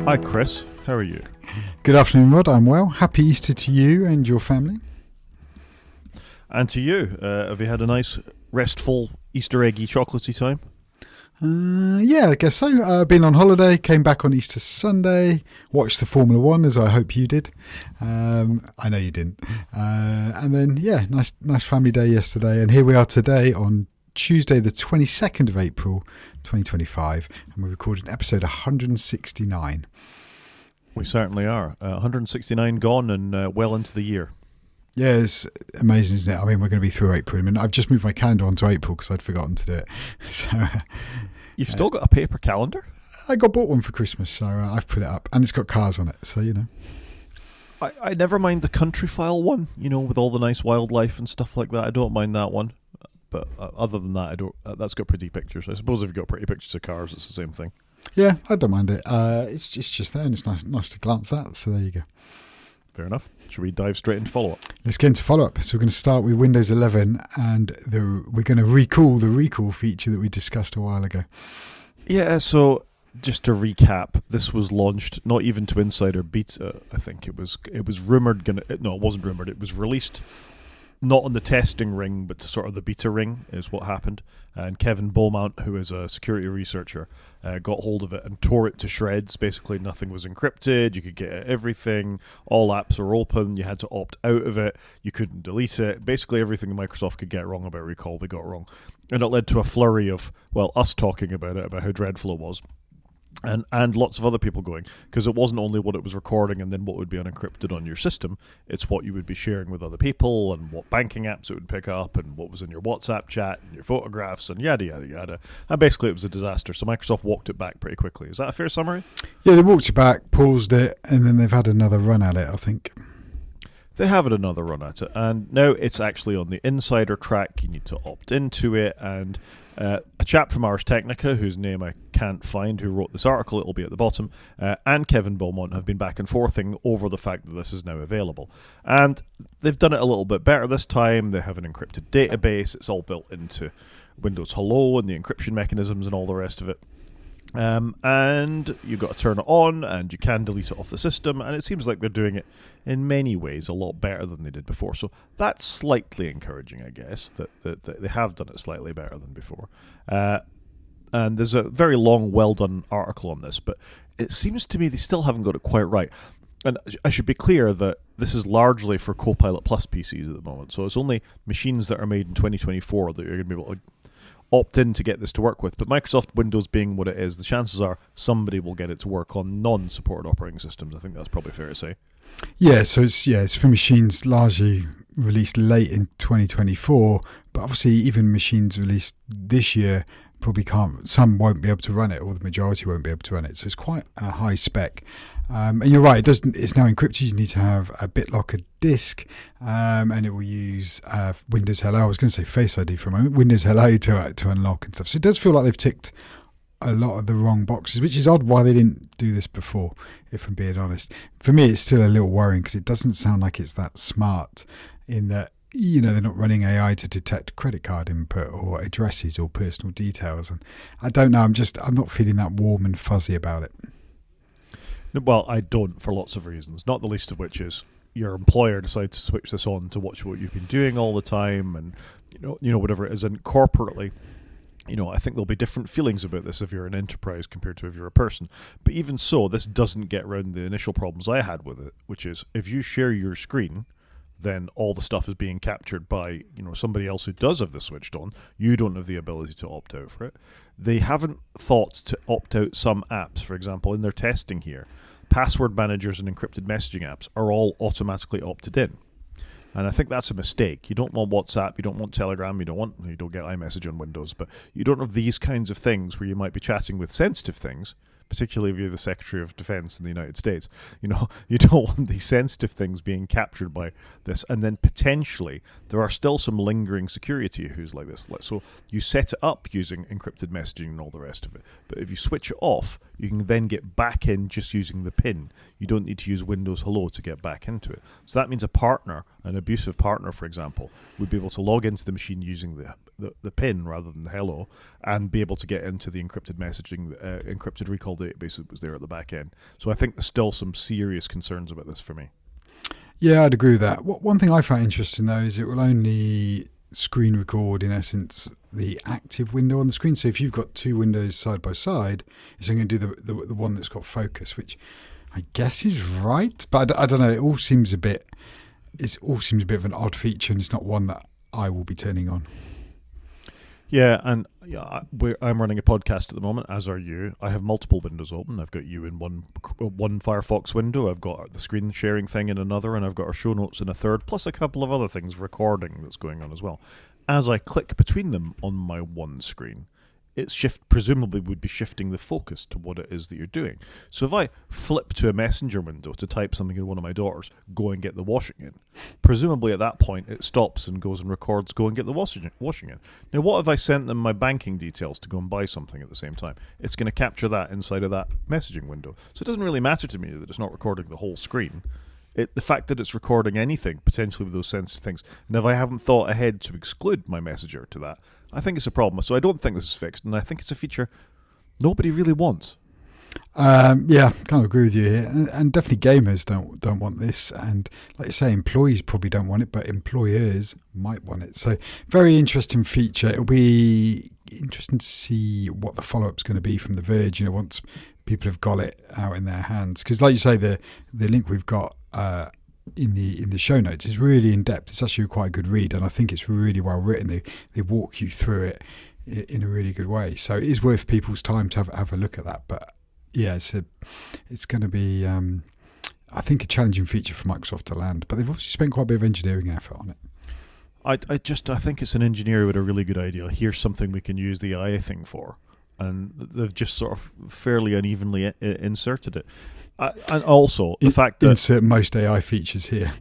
Hi Chris, how are you? Good afternoon, Rod. I'm well. Happy Easter to you and your family. And to you, have you had a nice, restful, Easter eggy, chocolatey time? Yeah, I guess so. Been on holiday, came back on Easter Sunday, watched the Formula One as I hope you did. I know you didn't. And then, yeah, nice family day yesterday. And here we are today on Tuesday, the 22nd of April, 2025. And we're recording episode 169. We certainly are. 169 gone and well into the year. Yeah, it's amazing, isn't it? I mean, we're going to be through April. I mean, I've just moved my calendar onto April because I'd forgotten to do it. So You've still got a paper calendar? I bought one for Christmas, so I've put it up. And it's got cars on it, so, you know. I never mind the country file one, you know, with all the nice wildlife and stuff like that. I don't mind that one. But other than that, I don't. That's got pretty pictures. I suppose if you've got pretty pictures of cars, it's the same thing. Yeah, I don't mind it. It's just there, and it's nice to glance at. So there you go. Fair enough. Should we dive straight into follow-up? Let's get into follow-up. So we're going to start with Windows 11, and we're going to recall the recall feature that we discussed a while ago. Yeah, so just to recap, this was launched not even to Insider Beta. I think it was rumored. It wasn't rumored. It was released not on the testing ring, but to sort of the beta ring is what happened. And Kevin Beaumont, who is a security researcher, got hold of it and tore it to shreds. Basically, nothing was encrypted. You could get everything. All apps are open. You had to opt out of it. You couldn't delete it. Basically, everything Microsoft could get wrong about recall, they got wrong. And it led to a flurry of, us talking about it, about how dreadful it was. And lots of other people going, because it wasn't only what it was recording and then what would be unencrypted on your system, it's what you would be sharing with other people and what banking apps it would pick up and what was in your WhatsApp chat and your photographs and yada, yada, yada. And basically it was a disaster, so Microsoft walked it back pretty quickly. Is that a fair summary? Yeah, they walked it back, paused it, and then they've had another run at it, I think. They have had another run at it, and now it's actually on the insider track. You need to opt into it, and a chap from Ars Technica, whose name I can't find, who wrote this article, it'll be at the bottom, and Kevin Beaumont have been back and forthing over the fact that this is now available. And they've done it a little bit better this time. They have an encrypted database. It's all built into Windows Hello and the encryption mechanisms and all the rest of it. And you've got to turn it on, and you can delete it off the system, and it seems like they're doing it in many ways a lot better than they did before. So that's slightly encouraging, I guess, that they have done it slightly better than before. And there's a very long, well-done article on this, but it seems to me they still haven't got it quite right. And I should be clear that this is largely for Copilot Plus PCs at the moment, so it's only machines that are made in 2024 that you're going to be able to opt in to get this to work with. But Microsoft Windows being what it is, the chances are somebody will get it to work on non-supported operating systems. I think that's probably fair to say. Yeah, so it's for machines largely released late in 2024, but obviously even machines released this year probably can't. Some won't be able to run it, or the majority won't be able to run it. So it's quite a high spec. And you're right, it's now encrypted. You need to have a BitLocker disk, and it will use Windows Hello. I was going to say Face ID for a moment. Windows Hello to unlock and stuff. So it does feel like they've ticked a lot of the wrong boxes, which is odd why they didn't do this before, if I'm being honest. For me, it's still a little worrying because it doesn't sound like it's that smart in that, you know, they're not running AI to detect credit card input or addresses or personal details. And I don't know, I'm not feeling that warm and fuzzy about it. Well, I don't, for lots of reasons, not the least of which is your employer decides to switch this on to watch what you've been doing all the time, and you know whatever it is. And corporately, I think there'll be different feelings about this if you're an enterprise compared to if you're a person. But even so, this doesn't get around the initial problems I had with it, which is if you share your screen, then all the stuff is being captured by somebody else who does have this switched on. You don't have the ability to opt out for it. They haven't thought to opt out some apps. For example, in their testing here, password managers and encrypted messaging apps are all automatically opted in. And I think that's a mistake. You don't want WhatsApp, you don't want Telegram, you don't get iMessage on Windows, but you don't have these kinds of things where you might be chatting with sensitive things, particularly if you're the Secretary of Defense in the United States. You don't want these sensitive things being captured by this. And then potentially there are still some lingering security issues like this. So you set it up using encrypted messaging and all the rest of it. But if you switch it off, you can then get back in just using the PIN. You don't need to use Windows Hello to get back into it. So that means a partner an abusive partner, for example, would be able to log into the machine using the PIN rather than the hello, and be able to get into the encrypted messaging, encrypted recall database that was there at the back end. So I think there's still some serious concerns about this for me. Yeah, I'd agree with that. One thing I found interesting, though, is it will only screen record, in essence, the active window on the screen. So if you've got two windows side by side, it's only going to do the one that's got focus, which I guess is right. But I don't know. It all seems a bit of an odd feature, and it's not one that I will be turning on. Yeah, and I'm running a podcast at the moment, as are you. I have multiple windows open. I've got you in one Firefox window. I've got the screen sharing thing in another, and I've got our show notes in a third, plus a couple of other things, recording that's going on as well. As I click between them on my one screen, it presumably would be shifting the focus to what it is that you're doing. So if I flip to a messenger window to type something in one of my daughters, go and get the washing in, presumably at that point it stops and goes and records, go and get the washing in. Now what if I sent them my banking details to go and buy something at the same time? It's going to capture that inside of that messaging window. So it doesn't really matter to me that it's not recording the whole screen. The fact that it's recording anything, potentially with those sensitive things, and if I haven't thought ahead to exclude my messenger to that, I think it's a problem. So I don't think this is fixed, and I think it's a feature nobody really wants. Yeah, kind of agree with you here, and definitely gamers don't want this, and like you say, employees probably don't want it, but employers might want it. So very interesting feature. It'll be interesting to see what the follow-up's going to be from The Verge. Once people have got it out in their hands, because like you say, the link we've got in the show notes is really in depth. It's actually quite a good read, and I think it's really well written. They walk you through it in a really good way, so it is worth people's time to have a look at that. But yeah, it's going to be I think a challenging feature for Microsoft to land, but they've obviously spent quite a bit of engineering effort on it. I think it's an engineer with a really good idea. Here's something we can use the AI thing for, and they've just sort of fairly unevenly inserted it. And also the fact that insert most AI features here.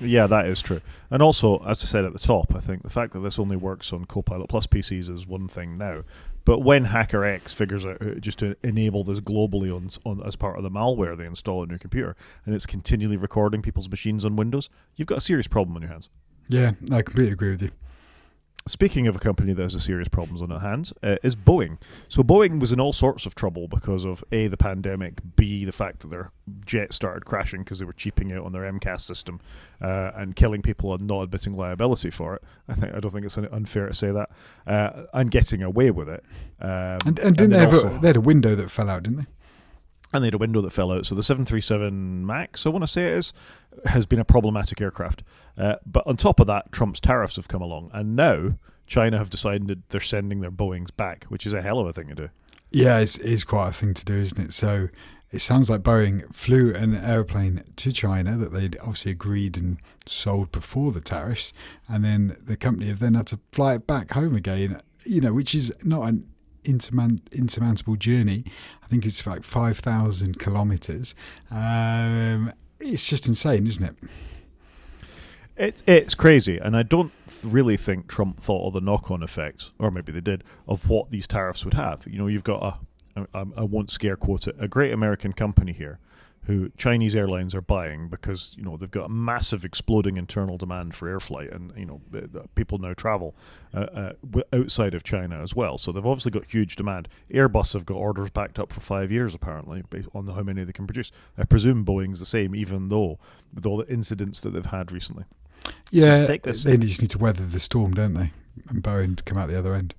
Yeah, that is true. And also, as I said at the top, I think the fact that this only works on Copilot Plus PCs is one thing now. But when HackerX figures out just to enable this globally on as part of the malware they install on your computer, and it's continually recording people's machines on Windows, you've got a serious problem on your hands. Yeah, I completely agree with you. Speaking of a company that has a serious problems on its hands, is Boeing. So Boeing was in all sorts of trouble because of A, the pandemic, B, the fact that their jet started crashing because they were cheaping out on their MCAS system and killing people and not admitting liability for it. I don't think it's unfair to say that, and getting away with it. And didn't they had a window that fell out, didn't they? And they had a window that fell out. So the 737 MAX, I want to say it is, has been a problematic aircraft. But on top of that, Trump's tariffs have come along. And now China have decided they're sending their Boeings back, which is a hell of a thing to do. Yeah, it's quite a thing to do, isn't it? So it sounds like Boeing flew an airplane to China that they'd obviously agreed and sold before the tariffs. And then the company have then had to fly it back home again, which is not an insurmountable journey. I think it's like 5,000 kilometers. It's just insane, isn't it? It's crazy, and I don't really think Trump thought of the knock-on effects, or maybe they did, of what these tariffs would have. You've got I won't scare quote it, a great American company here who Chinese airlines are buying because they've got a massive exploding internal demand for air flight, and people now travel outside of China as well. So they've obviously got huge demand. Airbus have got orders backed up for 5 years apparently, based on how many they can produce. I presume Boeing's the same, even though with all the incidents that they've had recently. Yeah, so they just need to weather the storm, don't they? And Boeing to come out the other end.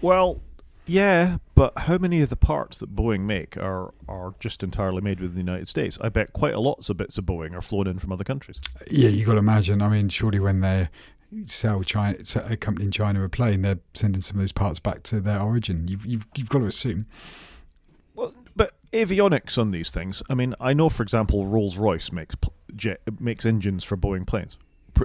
Well, yeah, but how many of the parts that Boeing make are just entirely made within the United States? I bet quite a lot of bits of Boeing are flown in from other countries. Yeah, you've got to imagine. I mean, surely when they sell a company in China a plane, they're sending some of those parts back to their origin. You've got to assume. Well, but avionics on these things. I mean, I know, for example, Rolls-Royce makes engines for Boeing planes.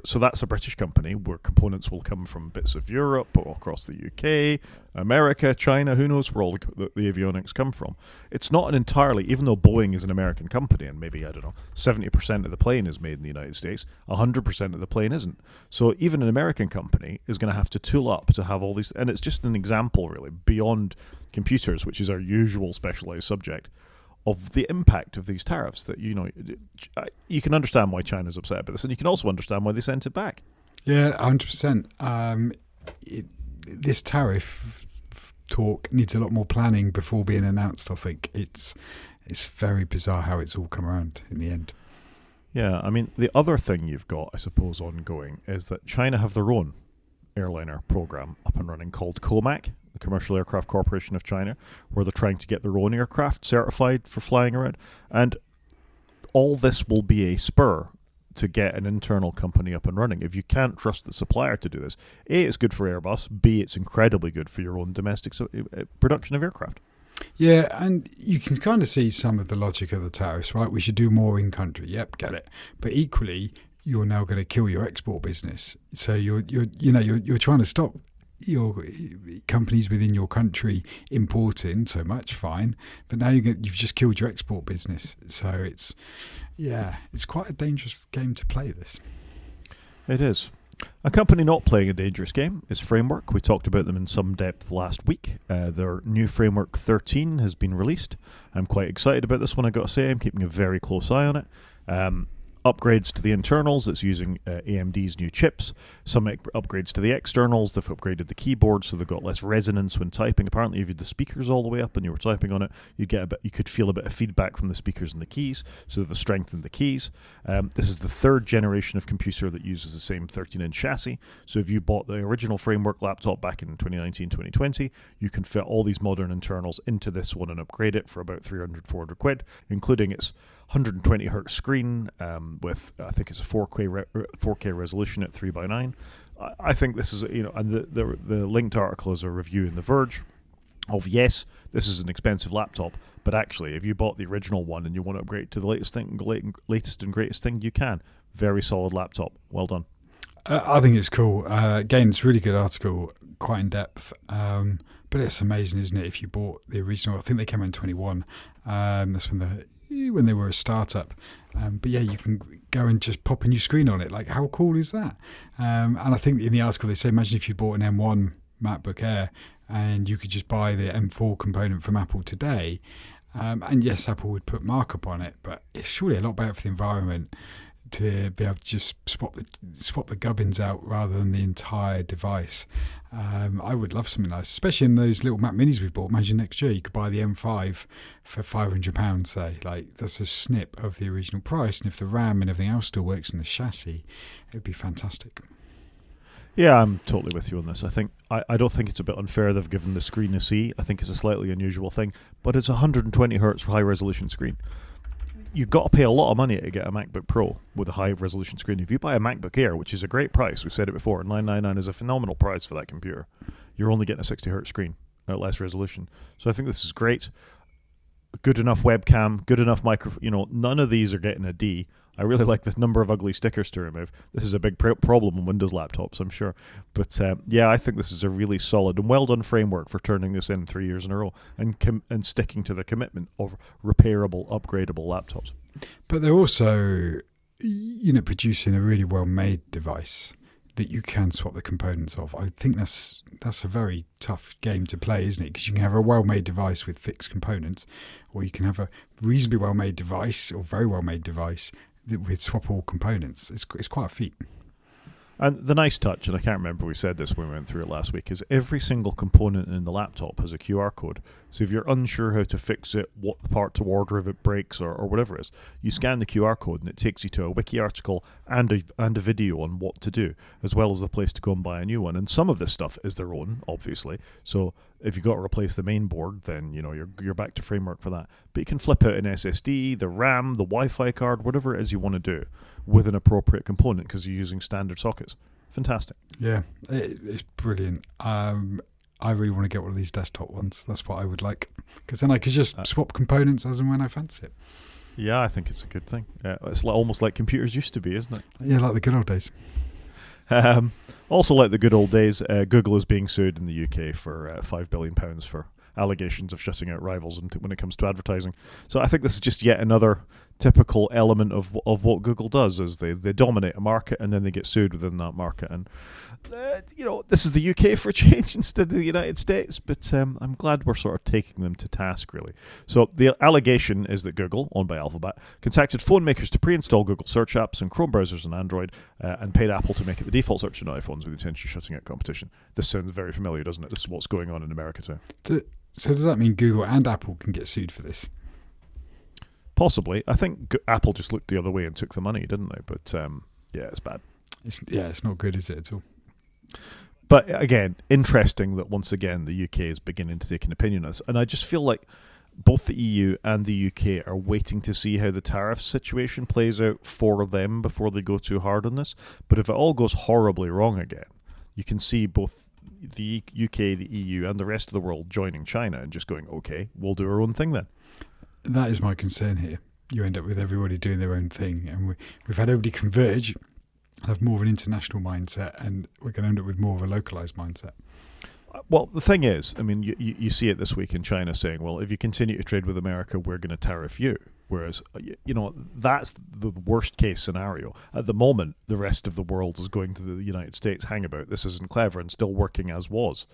So that's a British company where components will come from bits of Europe or across the UK, America, China, who knows where all the avionics come from. It's not an entirely, even though Boeing is an American company and maybe, 70% of the plane is made in the United States, 100% of the plane isn't. So even an American company is going to have to tool up to have all these, and it's just an example really, beyond computers, which is our usual specialized subject, of the impact of these tariffs. That you can understand why China's upset about this, and you can also understand why they sent it back. Yeah, 100%. This tariff talk needs a lot more planning before being announced. I think it's very bizarre how it's all come around in the end. Yeah, I mean, the other thing you've got, I suppose, ongoing is that China have their own airliner program up and running called COMAC, the Commercial Aircraft Corporation of China, where they're trying to get their own aircraft certified for flying around. And all this will be a spur to get an internal company up and running. If you can't trust the supplier to do this, A, it's good for Airbus, B, it's incredibly good for your own domestic production of aircraft. Yeah, and you can kind of see some of the logic of the tariffs, right? We should do more in country. Yep, get it. But equally, you're now going to kill your export business. So you're trying to stop your companies within your country importing so much, fine. But now you've just killed your export business. So it's quite a dangerous game to play, this. It is. A company not playing a dangerous game is Framework. We talked about them in some depth last week. Their new Framework 13 has been released. I'm quite excited about this one, I got to say. I'm keeping a very close eye on it. Upgrades to the internals, it's using AMD's new chips. Some upgrades to the externals, they've upgraded the keyboard so they've got less resonance when typing. Apparently if you had the speakers all the way up and you were typing on it, you could feel a bit of feedback from the speakers and the keys, so they've strengthened the keys. This is the third generation of computer that uses the same 13-inch chassis, so if you bought the original Framework laptop back in 2019-2020, you can fit all these modern internals into this one and upgrade it for about 300-400 quid, including its 120 hertz screen with I think it's a 4K resolution at 3:9. I think this is and the linked article is a review in The Verge of, yes, this is an expensive laptop, but actually if you bought the original one and you want to upgrade to the latest and greatest thing, you can. Very solid laptop. Well done. I think it's cool. Again, it's a really good article, quite in depth. But it's amazing, isn't it? If you bought the original, I think they came out in 21. That's when they were a startup. But yeah, you can go and just pop a new screen on it. Like, how cool is that? And I think in the article they say, imagine if you bought an M1 MacBook Air and you could just buy the M4 component from Apple today. And yes, Apple would put markup on it, but it's surely a lot better for the environment to be able to just swap the gubbins out rather than the entire device. I would love something nice, especially in those little Mac Minis we bought. Imagine next year you could buy the M5 for £500, say. Like, that's a snip of the original price, and if the RAM and everything else still works in the chassis, it would be fantastic. Yeah, I'm totally with you on this. I don't think it's a bit unfair they've given the screen a C. I think it's a slightly unusual thing, but it's a 120 hertz high resolution screen. You've got to pay a lot of money to get a MacBook Pro with a high-resolution screen. If you buy a MacBook Air, which is a great price, we've said it before, $999 is a phenomenal price for that computer, you're only getting a 60-hertz screen at less resolution. So I think this is great. Good enough webcam, good enough microphone. None of these are getting a D. I really like the number of ugly stickers to remove. This is a big problem on Windows laptops, I'm sure. But yeah, I think this is a really solid and well-done Framework for turning this in 3 years in a row and sticking to the commitment of repairable, upgradable laptops. But they're also, producing a really well-made device that you can swap the components of. I think that's a very tough game to play, isn't it? Because you can have a well-made device with fixed components, or you can have a reasonably well-made device or very well-made device with swappable components. It's quite a feat. And the nice touch, and I can't remember we said this when we went through it last week, is every single component in the laptop has a QR code. So if you're unsure how to fix it, what part to order if it breaks or whatever it is, you scan the QR code and it takes you to a wiki article and a video on what to do, as well as the place to go and buy a new one. And some of this stuff is their own, obviously. So if you've got to replace the main board, then you're back to Framework for that. But you can flip out an SSD, the RAM, the Wi-Fi card, whatever it is you want to do with an appropriate component because you're using standard sockets. Fantastic. Yeah, it's brilliant. I really want to get one of these desktop ones. That's what I would like, because then I could just swap components as and when I fancy it. Yeah, I think it's a good thing. It's almost like computers used to be, isn't it? Yeah, like the good old days. Also like the good old days, Google is being sued in the UK for £5 billion for allegations of shutting out rivals when it comes to advertising. So I think this is just yet another typical element of what Google does, is they dominate a market and then they get sued within that market. And this is the UK for a change instead of the United States, but I'm glad we're sort of taking them to task, really. So the allegation is that Google, owned by Alphabet, contacted phone makers to pre-install Google search apps and Chrome browsers on Android and paid Apple to make it the default search on iPhones with the intention of shutting out competition. This sounds very familiar, doesn't it? This is what's going on in America too. So does that mean Google and Apple can get sued for this? Possibly. I think Apple just looked the other way and took the money, didn't they? But yeah, it's bad. It's not good, is it, at all? But again, interesting that once again the UK is beginning to take an opinion on this. And I just feel like both the EU and the UK are waiting to see how the tariff situation plays out for them before they go too hard on this. But if it all goes horribly wrong again, you can see both the UK, the EU, and the rest of the world joining China and just going, okay, we'll do our own thing then. That is my concern here. You end up with everybody doing their own thing, and we've had everybody converge, have more of an international mindset, and we're going to end up with more of a localized mindset. Well, the thing is, I mean, you see it this week in China saying, well, if you continue to trade with America, we're going to tariff you. Whereas, that's the worst case scenario. At the moment, the rest of the world is going to the United States, hang about, this isn't clever, and still working as was.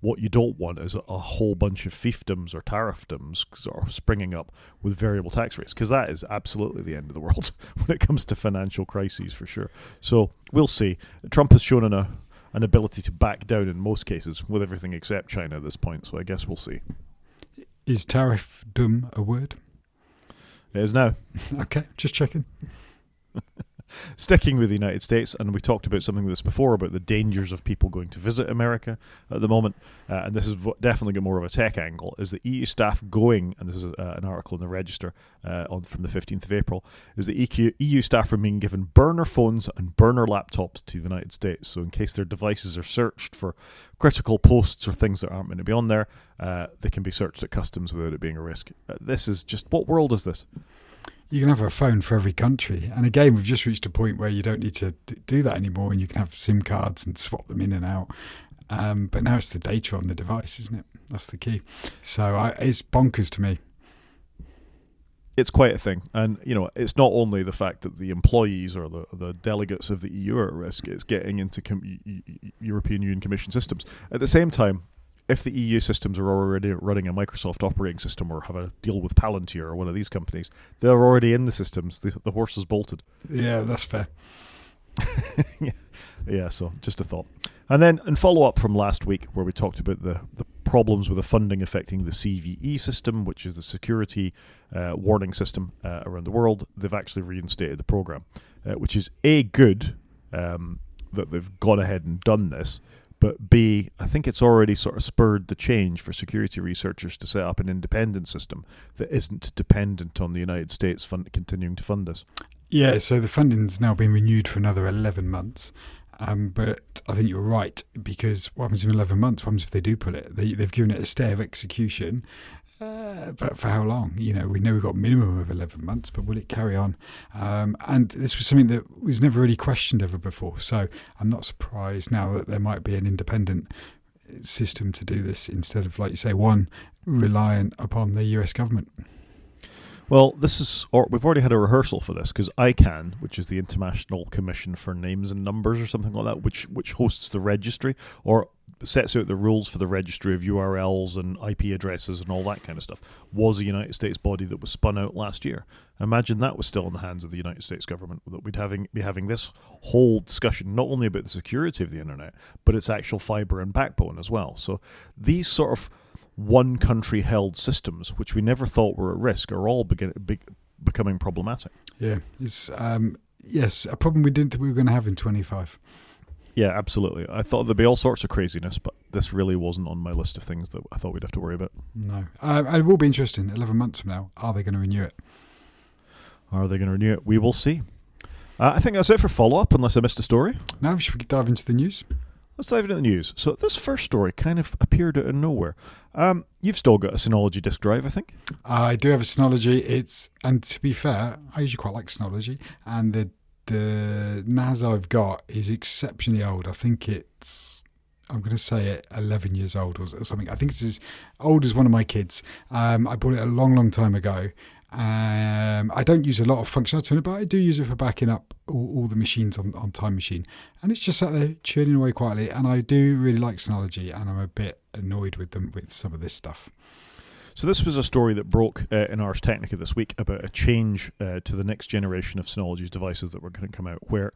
What you don't want is a whole bunch of fiefdoms or tariffdoms sort of springing up with variable tax rates, because that is absolutely the end of the world when it comes to financial crises, for sure. So we'll see. Trump has shown an ability to back down in most cases with everything except China at this point, so I guess we'll see. Is tariffdom a word? It is now. Okay, just checking. Sticking with the United States, and we talked about something like this before, about the dangers of people going to visit America at the moment, and this is definitely got more of a tech angle, is the EU staff going, and this is an article in the Register from the 15th of April, is the EU staff are being given burner phones and burner laptops to the United States, so in case their devices are searched for critical posts or things that aren't meant to be on there, they can be searched at customs without it being a risk. This is just, what world is this? You can have a phone for every country. And again, we've just reached a point where you don't need to do that anymore, and you can have SIM cards and swap them in and out. But now it's the data on the device, isn't it? That's the key. So it's bonkers to me. It's quite a thing. And, it's not only the fact that the employees or the delegates of the EU are at risk, it's getting into European Union Commission systems. At the same time, if the EU systems are already running a Microsoft operating system or have a deal with Palantir or one of these companies, they're already in the systems. The horse is bolted. Yeah, that's fair. Yeah, so just a thought. And then in follow-up from last week, where we talked about the problems with the funding affecting the CVE system, which is the security warning system around the world, they've actually reinstated the program, which is A, good that they've gone ahead and done this, but B, I think it's already sort of spurred the change for security researchers to set up an independent system that isn't dependent on the United States continuing to fund this. Yeah, so the funding's now been renewed for another 11 months. But I think you're right, because what happens in 11 months? What happens if they do pull it? They've given it a stay of execution. But for how long? We know we've got a minimum of 11 months, but will it carry on? And this was something that was never really questioned ever before. So I'm not surprised now that there might be an independent system to do this instead of, like you say, one reliant upon the US government. Well, we've already had a rehearsal for this, because ICANN, which is the International Commission for Names and Numbers or something like that, which hosts the registry or sets out the rules for the registry of URLs and IP addresses and all that kind of stuff, was a United States body that was spun out last year. Imagine that was still in the hands of the United States government, that we'd be having this whole discussion not only about the security of the internet, but its actual fibre and backbone as well. So these sort of one country held systems, which we never thought were at risk, are all becoming problematic. Yeah, it's a problem we didn't think we were going to have in 25. Yeah, absolutely. I thought there'd be all sorts of craziness, but this really wasn't on my list of things that I thought we'd have to worry about. No. It will be interesting. 11 months from now, are they going to renew it? Are they going to renew it? We will see. I think that's it for follow-up, unless I missed a story. Now, should we dive into the news? Let's dive into the news. So this first story kind of appeared out of nowhere. You've still got a Synology disk drive, I think? I do have a Synology. And to be fair, I usually quite like Synology. And the NAS I've got is exceptionally old. I think it's I'm going to say it, 11 years old or something. I think it's as old as one of my kids. I bought it a long, long time ago. I don't use a lot of functionality on it, but I do use it for backing up all the machines on Time Machine. And it's just sat there churning away quietly. And I do really like Synology, and I'm a bit annoyed with them with some of this stuff. So this was a story that broke in Ars Technica this week about a change to the next generation of Synology's devices that were going to come out, where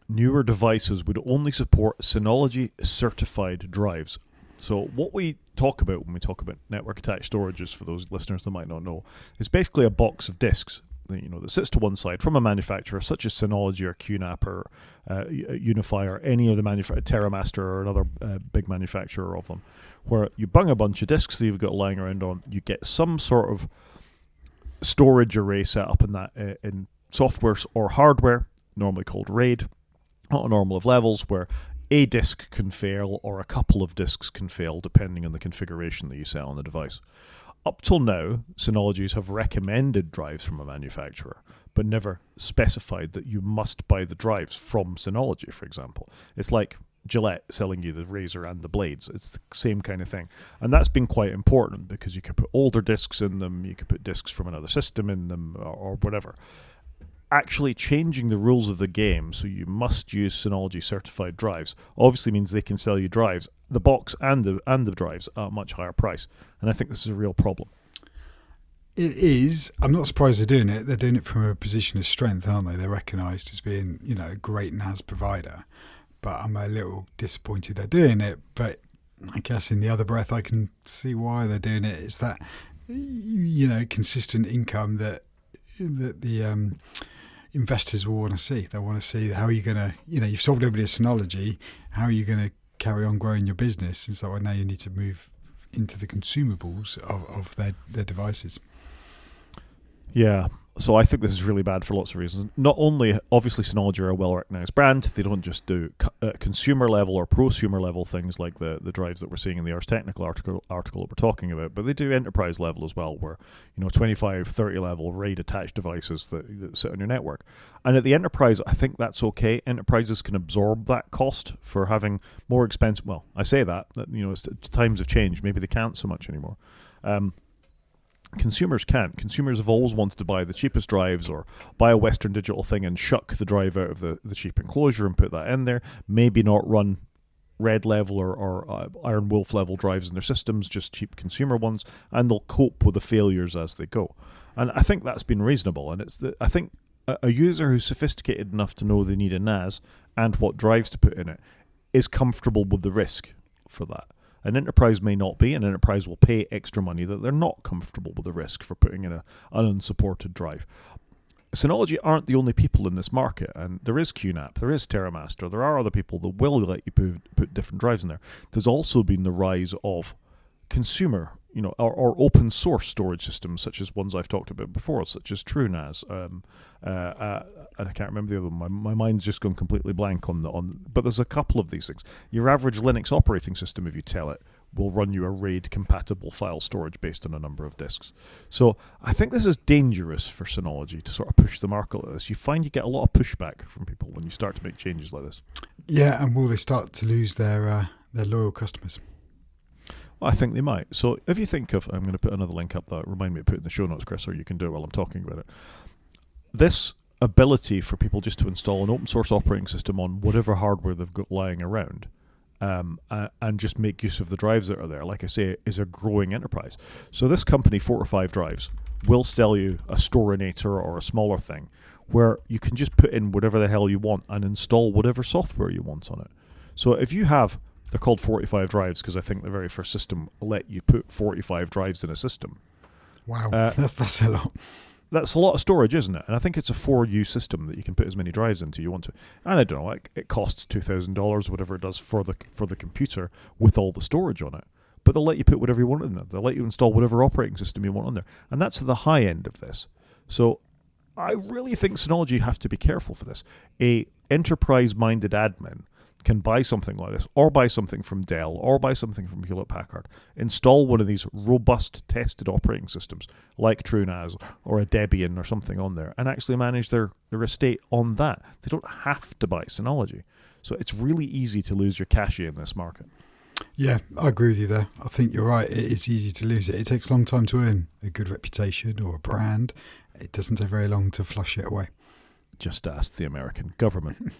newer devices would only support Synology certified drives. So what we talk about when we talk about network attached storages, for those listeners that might not know, is basically a box of disks that sits to one side from a manufacturer such as Synology or QNAP or Unify or any of the TerraMaster or another big manufacturer of them, where you bung a bunch of disks that you've got lying around on, you get some sort of storage array set up in that in software or hardware, normally called RAID, not a normal of levels, where a disk can fail or a couple of disks can fail depending on the configuration that you set on the device. Up till now, Synologies have recommended drives from a manufacturer, but never specified that you must buy the drives from Synology, for example. It's like Gillette selling you the razor and the blades. It's the same kind of thing. And that's been quite important because you can put older disks in them, you can put disks from another system in them, or whatever. Actually changing the rules of the game so you must use Synology certified drives obviously means they can sell you drives, the box and the drives, at a much higher price. And I think this is a real problem. It is. I'm not surprised they're doing it. They're doing it from a position of strength, aren't they? They're recognised as being, a great NAS provider. But I'm a little disappointed they're doing it. But I guess in the other breath, I can see why they're doing it. It's that, consistent income that the investors will want to see. They want to see how are you going to, you've sold everybody a Synology. How are you going to carry on growing your business? And so now you need to move into the consumables of their devices. Yeah. So I think this is really bad for lots of reasons. Not only, obviously, Synology are a well-recognized brand. They don't just do consumer level or prosumer level things like the drives that we're seeing in the Ars Technica article that we're talking about, but they do enterprise level as well, where 25, 30 level RAID attached devices that sit on your network. And at the enterprise, I think that's okay. Enterprises can absorb that cost for having more expensive. Well, I say that as times have changed. Maybe they can't so much anymore. Consumers can't. Consumers have always wanted to buy the cheapest drives or buy a Western Digital thing and shuck the drive out of the cheap enclosure and put that in there. Maybe not run Red level or Iron Wolf level drives in their systems, just cheap consumer ones, and they'll cope with the failures as they go. And I think that's been reasonable. And I think a user who's sophisticated enough to know they need a NAS and what drives to put in it is comfortable with the risk for that. An enterprise may not be. An enterprise will pay extra money that they're not comfortable with the risk for putting in an unsupported drive. Synology aren't the only people in this market, and there is QNAP, there is TerraMaster, there are other people that will let you put different drives in there. There's also been the rise of consumer, or open source storage systems, such as ones I've talked about before, such as TrueNAS. And I can't remember the other one. My mind's just gone completely blank but there's a couple of these things. Your average Linux operating system, if you tell it, will run you a RAID compatible file storage based on a number of disks. So I think this is dangerous for Synology to sort of push the market like this. You find you get a lot of pushback from people when you start to make changes like this. Yeah, and will they start to lose their loyal customers? Well, I think they might. So if you think of, I'm going to put another link up that remind me to put in the show notes, Chris, or you can do it while I'm talking about it. This ability for people just to install an open source operating system on whatever hardware they've got lying around, and just make use of the drives that are there, like I say, is a growing enterprise. So this company, 4 or 5 drives, will sell you a Storinator or a smaller thing where you can just put in whatever the hell you want and install whatever software you want on it. So if you have, they're called 45 drives because I think the very first system let you put 45 drives in a system. Wow, that's a lot. That's a lot of storage, isn't it? And I think it's a 4U system that you can put as many drives into you want to. And I don't know, it costs $2,000, whatever it does for the computer with all the storage on it. But they'll let you put whatever you want in there. They'll let you install whatever operating system you want on there. And that's at the high end of this. So I really think Synology have to be careful for this. A enterprise-minded admin can buy something like this, or buy something from Dell, or buy something from Hewlett-Packard, install one of these robust, tested operating systems, like TrueNAS, or a Debian, or something on there, and actually manage their estate on that. They don't have to buy Synology. So it's really easy to lose your cachet in this market. Yeah, I agree with you there. I think you're right. It is easy to lose it. It takes a long time to earn a good reputation or a brand. It doesn't take very long to flush it away. Just ask the American government.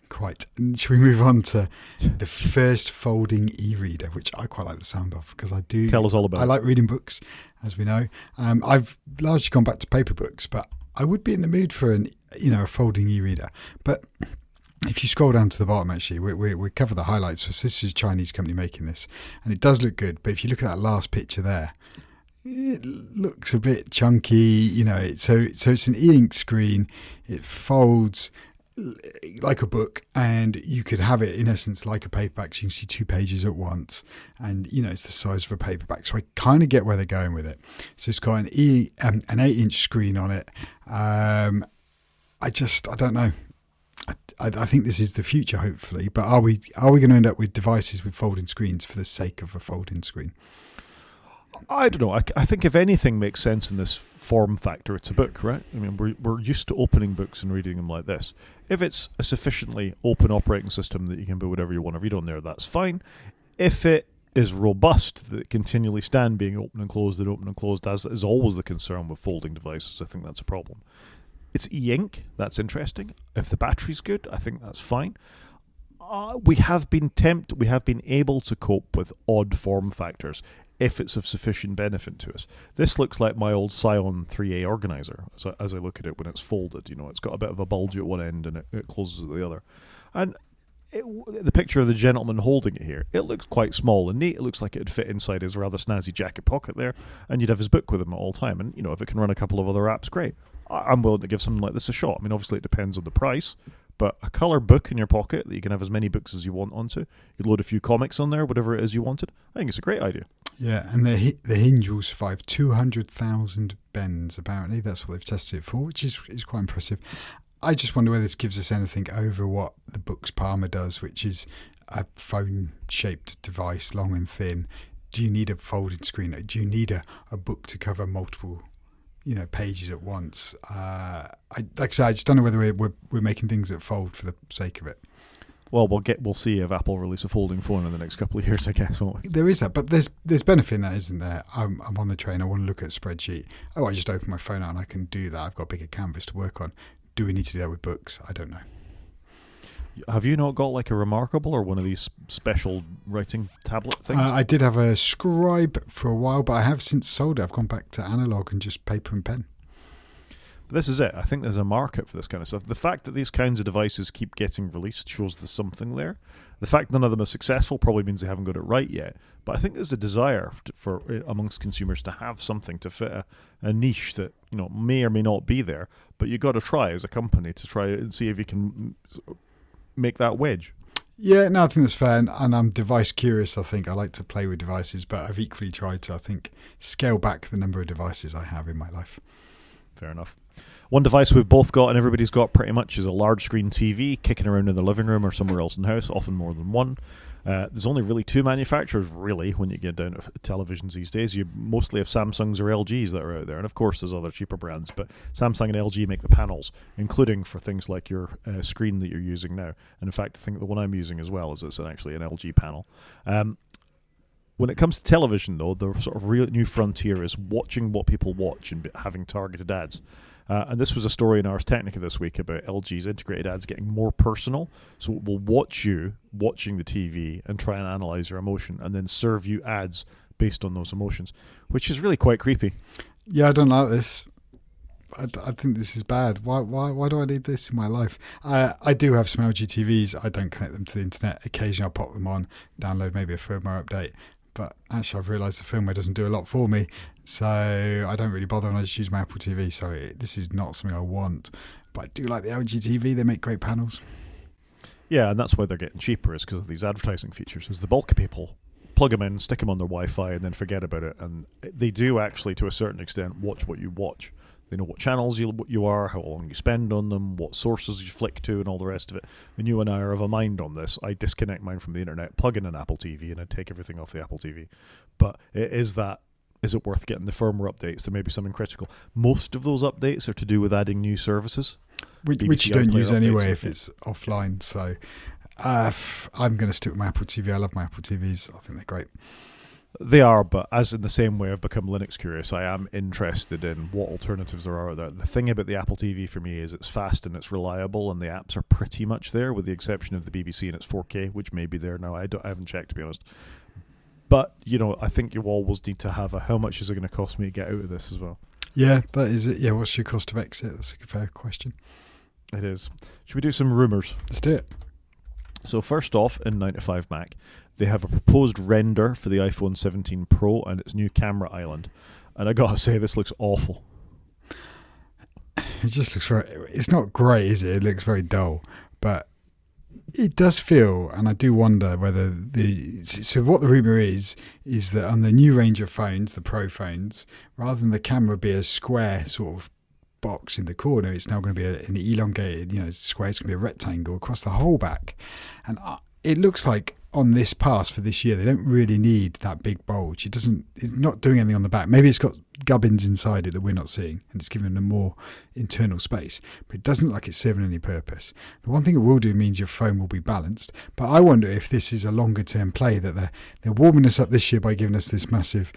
Quite. And should we move on to the first folding e-reader, which I quite like the sound of because I do. Tell us all about it. I like reading books, as we know. I've largely gone back to paper books, but I would be in the mood for a folding e-reader. But if you scroll down to the bottom, actually, we cover the highlights. So this is a Chinese company making this, and it does look good. But if you look at that last picture there, it looks a bit chunky. So it's an e-ink screen. It folds like a book, and you could have it in essence like a paperback, so you can see 2 pages at once, and it's the size of a paperback. So I kind of get where they're going with it. So it's got an 8-inch screen on it. I don't know. I think this is the future, hopefully, but are we going to end up with devices with folding screens for the sake of a folding screen? I don't know. I think if anything makes sense in this form factor, it's a book, right? I mean, we're used to opening books and reading them like this. If it's a sufficiently open operating system that you can put whatever you want to read on there, that's fine. If it is robust, that it continually stand being open and closed, as is always the concern with folding devices, I think that's a problem. It's e-ink, that's interesting. If the battery's good, I think that's fine. We have been able to cope with odd form factors if it's of sufficient benefit to us. This looks like my old Scion 3A organizer as I look at it when it's folded. It's got a bit of a bulge at one end and it closes at the other. And the picture of the gentleman holding it here, it looks quite small and neat. It looks like it would fit inside his rather snazzy jacket pocket there, and you'd have his book with him at all time. And, if it can run a couple of other apps, great. I'm willing to give something like this a shot. I mean, obviously it depends on the price, but a colour book in your pocket that you can have as many books as you want onto, you could load a few comics on there, whatever it is you wanted. I think it's a great idea. Yeah, and the hinge will survive 200,000 bends, apparently. That's what they've tested it for, which is quite impressive. I just wonder whether this gives us anything over what the Books Palmer does, which is a phone-shaped device, long and thin. Do you need a folding screen? Do you need a book to cover multiple pages at once? Like I said, I just don't know whether we're making things that fold for the sake of it. Well, we'll see if Apple release a folding phone in the next couple of years, I guess, won't we? There is that, but there's benefit in that, isn't there? I'm on the train, I want to look at a spreadsheet. I just open my phone out and I can do that. I've got a bigger canvas to work on. Do we need to do that with books? I don't know. Have you not got like a Remarkable or one of these special writing tablet things? I did have a Scribe for a while, but I have since sold it. I've gone back to analog and just paper and pen. But this is it. I think there's a market for this kind of stuff. The fact that these kinds of devices keep getting released shows there's something there. The fact none of them are successful probably means they haven't got it right yet. But I think there's a desire for amongst consumers to have something to fit a niche that may or may not be there. But you've got to try as a company to try and see if you can make that wedge. Yeah, no, I think that's fair, and I'm device curious. I think I like to play with devices, but I've equally tried to, I think, scale back the number of devices I have in my life. Fair enough. One device we've both got and everybody's got pretty much is a large screen TV kicking around in the living room or somewhere else in the house, often more than one. There's only really 2 manufacturers, really, when you get down to televisions these days. You mostly have Samsungs or LGs that are out there, and of course there's other cheaper brands, but Samsung and LG make the panels, including for things like your screen that you're using now. And in fact, I think the one I'm using as well is actually an LG panel. When it comes to television, though, the sort of real new frontier is watching what people watch and having targeted ads. And this was a story in Ars Technica this week about LG's integrated ads getting more personal. So it will watch you watching the TV and try and analyze your emotion and then serve you ads based on those emotions, which is really quite creepy. Yeah, I don't like this. I think this is bad. Why do I need this in my life? I do have some LG TVs. I don't connect them to the internet. Occasionally I'll pop them on, download maybe a firmware update. But actually I've realised the firmware doesn't do a lot for me. So I don't really bother and I just use my Apple TV. So this is not something I want. But I do like the LG TV. They make great panels. Yeah, and that's why they're getting cheaper is because of these advertising features. Is the bulk of people plug them in, stick them on their Wi-Fi and then forget about it. And they do actually, to a certain extent, watch what you watch. They know what channels you are, how long you spend on them, what sources you flick to, and all the rest of it. And you and I are of a mind on this. I disconnect mine from the internet, plug in an Apple TV, and I take everything off the Apple TV. But is it worth getting the firmware updates? There may be something critical. Most of those updates are to do with adding new services. Which you don't use anyway if it's offline. So I'm going to stick with my Apple TV. I love my Apple TVs. I think they're great. They are, but as in the same way I've become Linux curious, I am interested in what alternatives there are out there. The thing about the Apple TV for me is it's fast and it's reliable, and the apps are pretty much there, with the exception of the BBC and its 4K, which may be there now. I haven't checked, to be honest. But, I think you always need to have how much is it going to cost me to get out of this as well? Yeah, that is it. Yeah, what's your cost of exit? That's a fair question. It is. Should we do some rumours? Let's do it. So first off, in 9to5 Mac, they have a proposed render for the iPhone 17 Pro and its new camera island. And I gotta say, this looks awful. It just looks it's not great, is it? It looks very dull. But it does feel, and I do wonder whether so what the rumour is that on the new range of phones, the Pro phones, rather than the camera be a square sort of box in the corner, it's now going to be an elongated, square. It's going to be a rectangle across the whole back. And it looks like on this pass for this year, they don't really need that big bulge. It's not doing anything on the back. Maybe it's got gubbins inside it that we're not seeing, and it's giving them more internal space. But it doesn't look like it's serving any purpose. The one thing it will do means your phone will be balanced. But I wonder if this is a longer term play, that they're warming us up this year by giving us this massive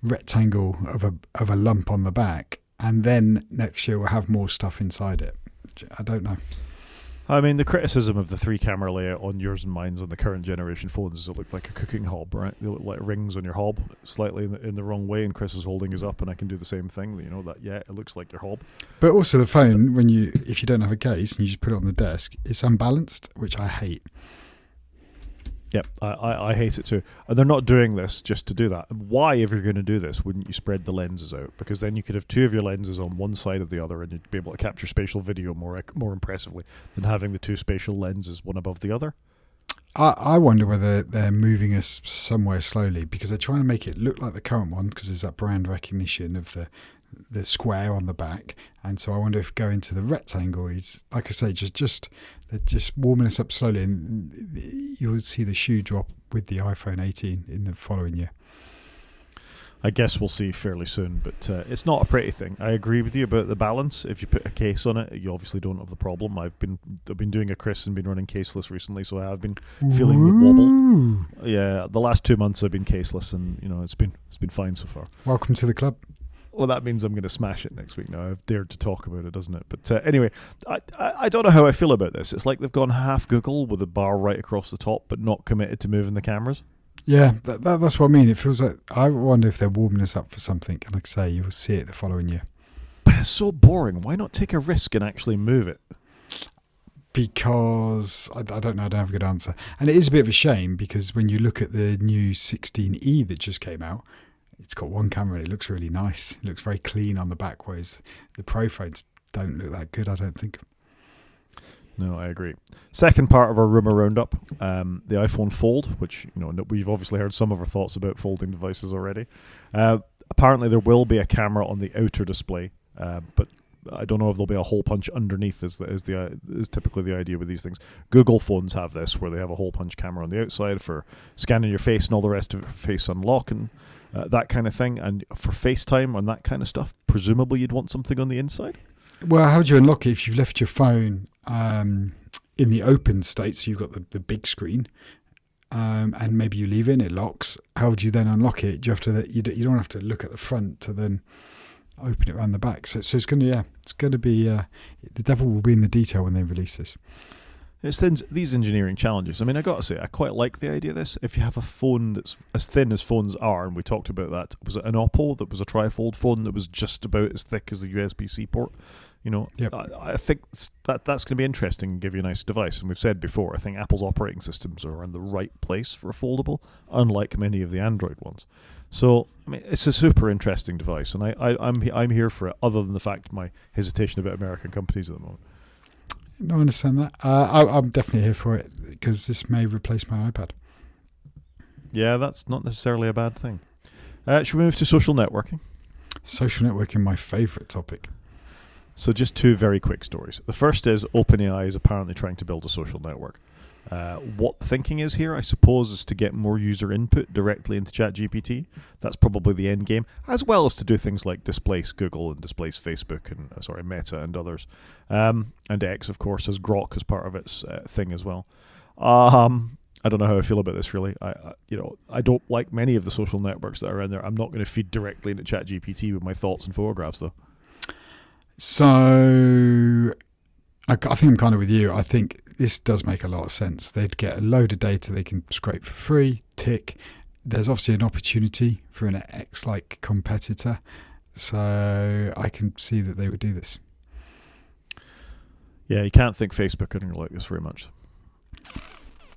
rectangle of a lump on the back, and then next year we'll have more stuff inside it. I don't know. I mean, the criticism of the 3-camera layout on yours and mine's on the current generation phones is it look like a cooking hob, right? They look like rings on your hob, slightly in the wrong way, and Chris is holding his up, and I can do the same thing. It looks like your hob. But also the phone, if you don't have a case and you just put it on the desk, it's unbalanced, which I hate. Yep, I hate it too. And they're not doing this just to do that. Why, if you're going to do this, wouldn't you spread the lenses out? Because then you could have 2 of your lenses on one side of the other, and you'd be able to capture spatial video more impressively than having the 2 spatial lenses one above the other. I wonder whether they're moving us somewhere slowly, because they're trying to make it look like the current one, because there's that brand recognition of the square on the back. And so I wonder if going to the rectangle is, like I say, they're just warming us up slowly, and you'll see the shoe drop with the iPhone 18 in the following year. I guess we'll see fairly soon, but it's not a pretty thing. I agree with you about the balance. If you put a case on it, you obviously don't have the problem. I've been doing a Chris and been running caseless recently, so I have been feeling the wobble. Yeah, the last 2 months I've been caseless, and it's been fine so far. Welcome to the club. Well, that means I'm going to smash it next week now. I've dared to talk about it, doesn't it? But anyway, I don't know how I feel about this. It's like they've gone half Google with a bar right across the top, but not committed to moving the cameras. Yeah, that's what I mean. It feels like, I wonder if they're warming us up for something. And like I say, you'll see it the following year. But it's so boring. Why not take a risk and actually move it? Because I don't know. I don't have a good answer. And it is a bit of a shame, because when you look at the new 16E that just came out, it's got one camera and it looks really nice. It looks very clean on the back, whereas the Pro phones don't look that good, I don't think. No, I agree. Second part of our rumour roundup, the iPhone Fold, which we've obviously heard some of our thoughts about folding devices already. Apparently there will be a camera on the outer display, but I don't know if there'll be a hole punch underneath is typically the idea with these things. Google phones have this, where they have a hole punch camera on the outside for scanning your face and all the rest of it, face unlock and that kind of thing. And for FaceTime and that kind of stuff, presumably you'd want something on the inside. Well, how do you unlock it if you've left your phone in the open state, so you've got the big screen, and maybe you leave it and it locks? How would you then unlock it? Do you have to? You don't have to look at the front to then open it around the back. So it's going to be the devil will be in the detail when they release this. It's these engineering challenges. I mean, I got to say, I quite like the idea of this. If you have a phone that's as thin as phones are, and we talked about that, was it an Oppo that was a trifold phone that was just about as thick as the USB-C port? Yep. I think that's going to be interesting and give you a nice device. And we've said before, I think Apple's operating systems are in the right place for a foldable, unlike many of the Android ones. So, I mean, it's a super interesting device, and I'm here for it, other than the fact my hesitation about American companies at the moment. No, I understand that. I'm definitely here for it, because this may replace my iPad. Yeah, that's not necessarily a bad thing. Should we move to social networking? Social networking, my favourite topic. So just 2 very quick stories. The first is OpenAI is apparently trying to build a social network. What the thinking is here, I suppose, is to get more user input directly into ChatGPT. That's probably the end game, as well as to do things like displace Google and displace Facebook and Meta and others. And X, of course, has Grok as part of its thing as well. I don't know how I feel about this really. I don't like many of the social networks that are in there. I'm not going to feed directly into ChatGPT with my thoughts and photographs though. So I think I'm kind of with you. I think this does make a lot of sense. They'd get a load of data they can scrape for free, tick. There's obviously an opportunity for an X-like competitor. So I can see that they would do this. Yeah, you can't think Facebook are going to like this very much.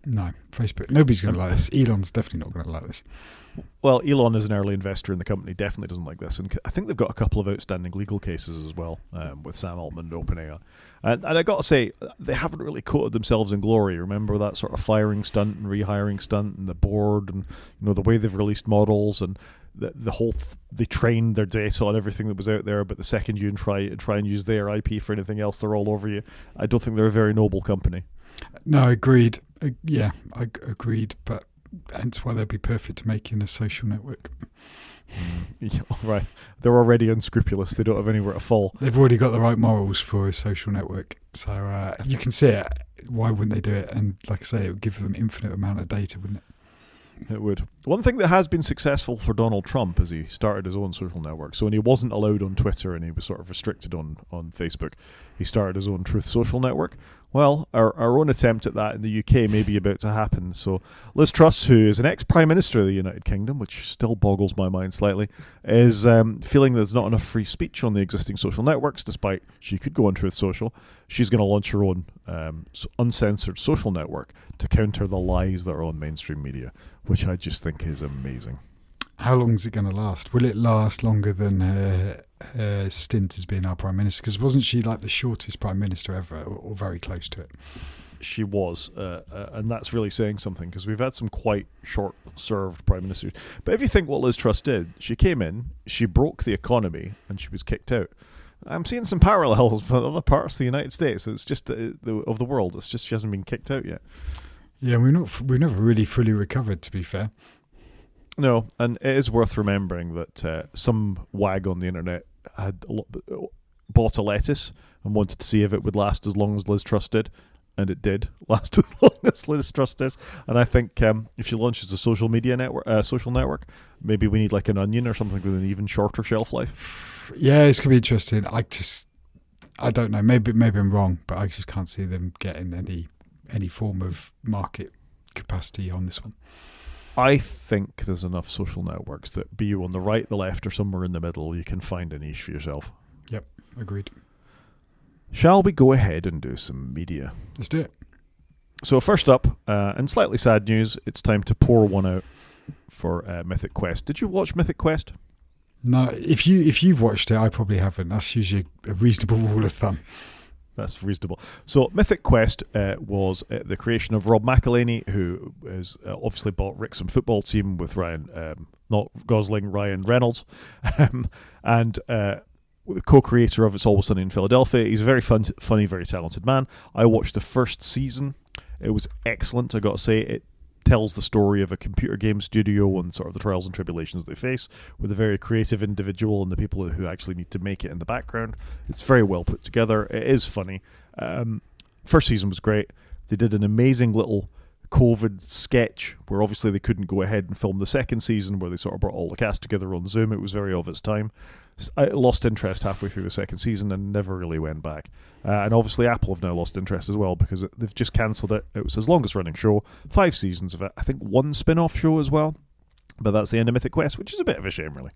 No, Facebook. Nobody's going to like this. Elon's definitely not going to like this. Well, Elon is an early investor in the company, definitely doesn't like this. And I think they've got a couple of outstanding legal cases as well with Sam Altman and OpenAI. And I got to say, they haven't really coated themselves in glory. Remember that sort of firing stunt and rehiring stunt and the board and the way they've released models and the whole they trained their data on everything that was out there, but the second you try and use their IP for anything else, they're all over you. I don't think they're a very noble company. No, agreed. Yeah, I agreed. But hence why they'd be perfect to make in a social network. Yeah, right. They're already unscrupulous. They don't have anywhere to fall. They've already got the right morals for a social network. So you can see it. Why wouldn't they do it? And like I say, it would give them infinite amount of data, wouldn't it? It would. One thing that has been successful for Donald Trump is he started his own social network. So when he wasn't allowed on Twitter and he was sort of restricted on Facebook, he started his own Truth Social network. Well, our own attempt at that in the UK may be about to happen. So Liz Truss, who is an ex-Prime Minister of the United Kingdom, which still boggles my mind slightly, is feeling there's not enough free speech on the existing social networks, despite she could go on Truth Social. She's going to launch her own uncensored social network to counter the lies that are on mainstream media, which I just think is amazing. How long is it going to last? Will it last longer than her stint as being our Prime Minister? Because wasn't she like the shortest Prime Minister ever, or very close to it? She was, and that's really saying something, because we've had some quite short-served Prime Ministers. But if you think what Liz Truss did, she came in, she broke the economy, and she was kicked out. I'm seeing some parallels with other parts of the United States. It's just of the world. It's just she hasn't been kicked out yet. Yeah, we've never really fully recovered, to be fair. No, and it is worth remembering that some wag on the internet had bought a lettuce and wanted to see if it would last as long as Liz Truss did, and it did last as long as Liz Truss does. And I think if she launches a social network, maybe we need like an Onion or something with an even shorter shelf life. Yeah, it's gonna be interesting. I don't know. Maybe I'm wrong, but I just can't see them getting any form of market capacity on this one. I think there's enough social networks that be you on the right, the left, or somewhere in the middle, you can find a niche for yourself. Yep, agreed. Shall we go ahead and do some media? Let's do it. So first up, and slightly sad news, it's time to pour one out for Mythic Quest. Did you watch Mythic Quest? No, if you've watched it, I probably haven't. That's usually a reasonable rule of thumb. That's reasonable. So Mythic Quest was the creation of Rob McElhenney, who has obviously bought Wrexham football team with Ryan Reynolds, and the co-creator of It's Always Sunny in Philadelphia. He's a very funny, very talented man. I watched the first season. It was excellent, I got to say. It tells the story of a computer game studio and sort of the trials and tribulations they face with a very creative individual and the people who actually need to make it in the background. It's very well put together. It is funny. First season was great. They did an amazing little COVID sketch where obviously they couldn't go ahead and film the second season, where they sort of brought all the cast together on Zoom. It was very of its time. I lost interest halfway through the second season and never really went back. And obviously Apple have now lost interest as well because they've just cancelled it. It was his longest running show, 5 seasons of it. I think 1 spin-off show as well. But that's the end of Mythic Quest, which is a bit of a shame, really.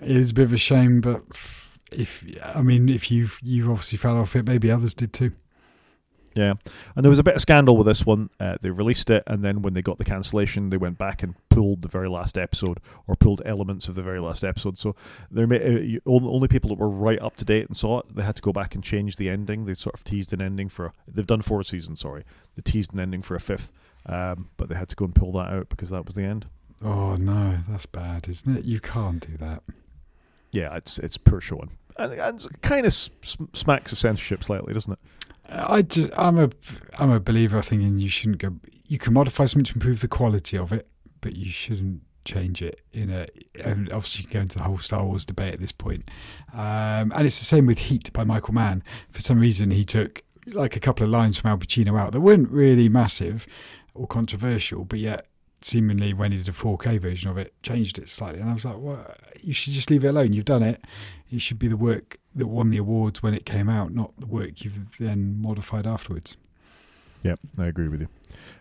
It is a bit of a shame, but if you obviously fell off it, maybe others did too. Yeah, and there was a bit of scandal with this one. They released it, and then when they got the cancellation, they went back and pulled the very last episode, or pulled elements of the very last episode. So only people that were right up to date and saw it, they had to go back and change the ending. They sort of teased an ending they've done 4 seasons, sorry. They teased an ending for a 5th, but they had to go and pull that out because that was the end. Oh no, that's bad, isn't it? You can't do that. Yeah, it's poor showing. And it kind of smacks of censorship slightly, doesn't it? I'm a believer. I think you shouldn't go. You can modify something to improve the quality of it, but you shouldn't change it and obviously you can go into the whole Star Wars debate at this point. And it's the same with Heat by Michael Mann. For some reason, he took like a couple of lines from Al Pacino out that weren't really massive or controversial, but yet seemingly when he did a 4K version of it, changed it slightly. And I was like, well, you should just leave it alone. You've done it. It should be the work that won the awards when it came out, not the work you've then modified afterwards. Yeah, I agree with you.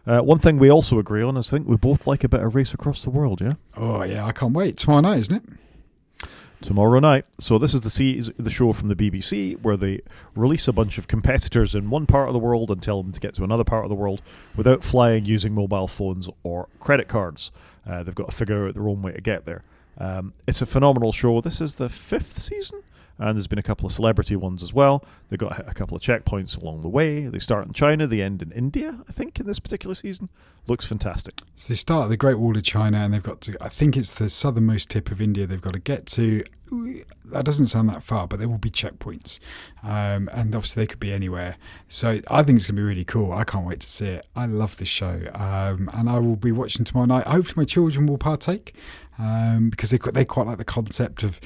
One thing we also agree on is I think we both like a bit of Race Across the World, yeah? Oh, yeah, I can't wait. Tomorrow night, isn't it? Tomorrow night. So this is the show from the BBC where they release a bunch of competitors in one part of the world and tell them to get to another part of the world without flying using mobile phones or credit cards. They've got to figure out their own way to get there. It's a phenomenal show. This is the 5th season, and there's been a couple of celebrity ones as well. They've got a couple of checkpoints along the way. They start in China, they end in India, I think, in this particular season. Looks fantastic. So they start at the Great Wall of China, and they've got to, I think it's the southernmost tip of India they've got to get to. That doesn't sound that far, but there will be checkpoints. And obviously they could be anywhere. So I think it's going to be really cool. I can't wait to see it. I love this show. And I will be watching tomorrow night. Hopefully my children will partake. Because they quite like the concept of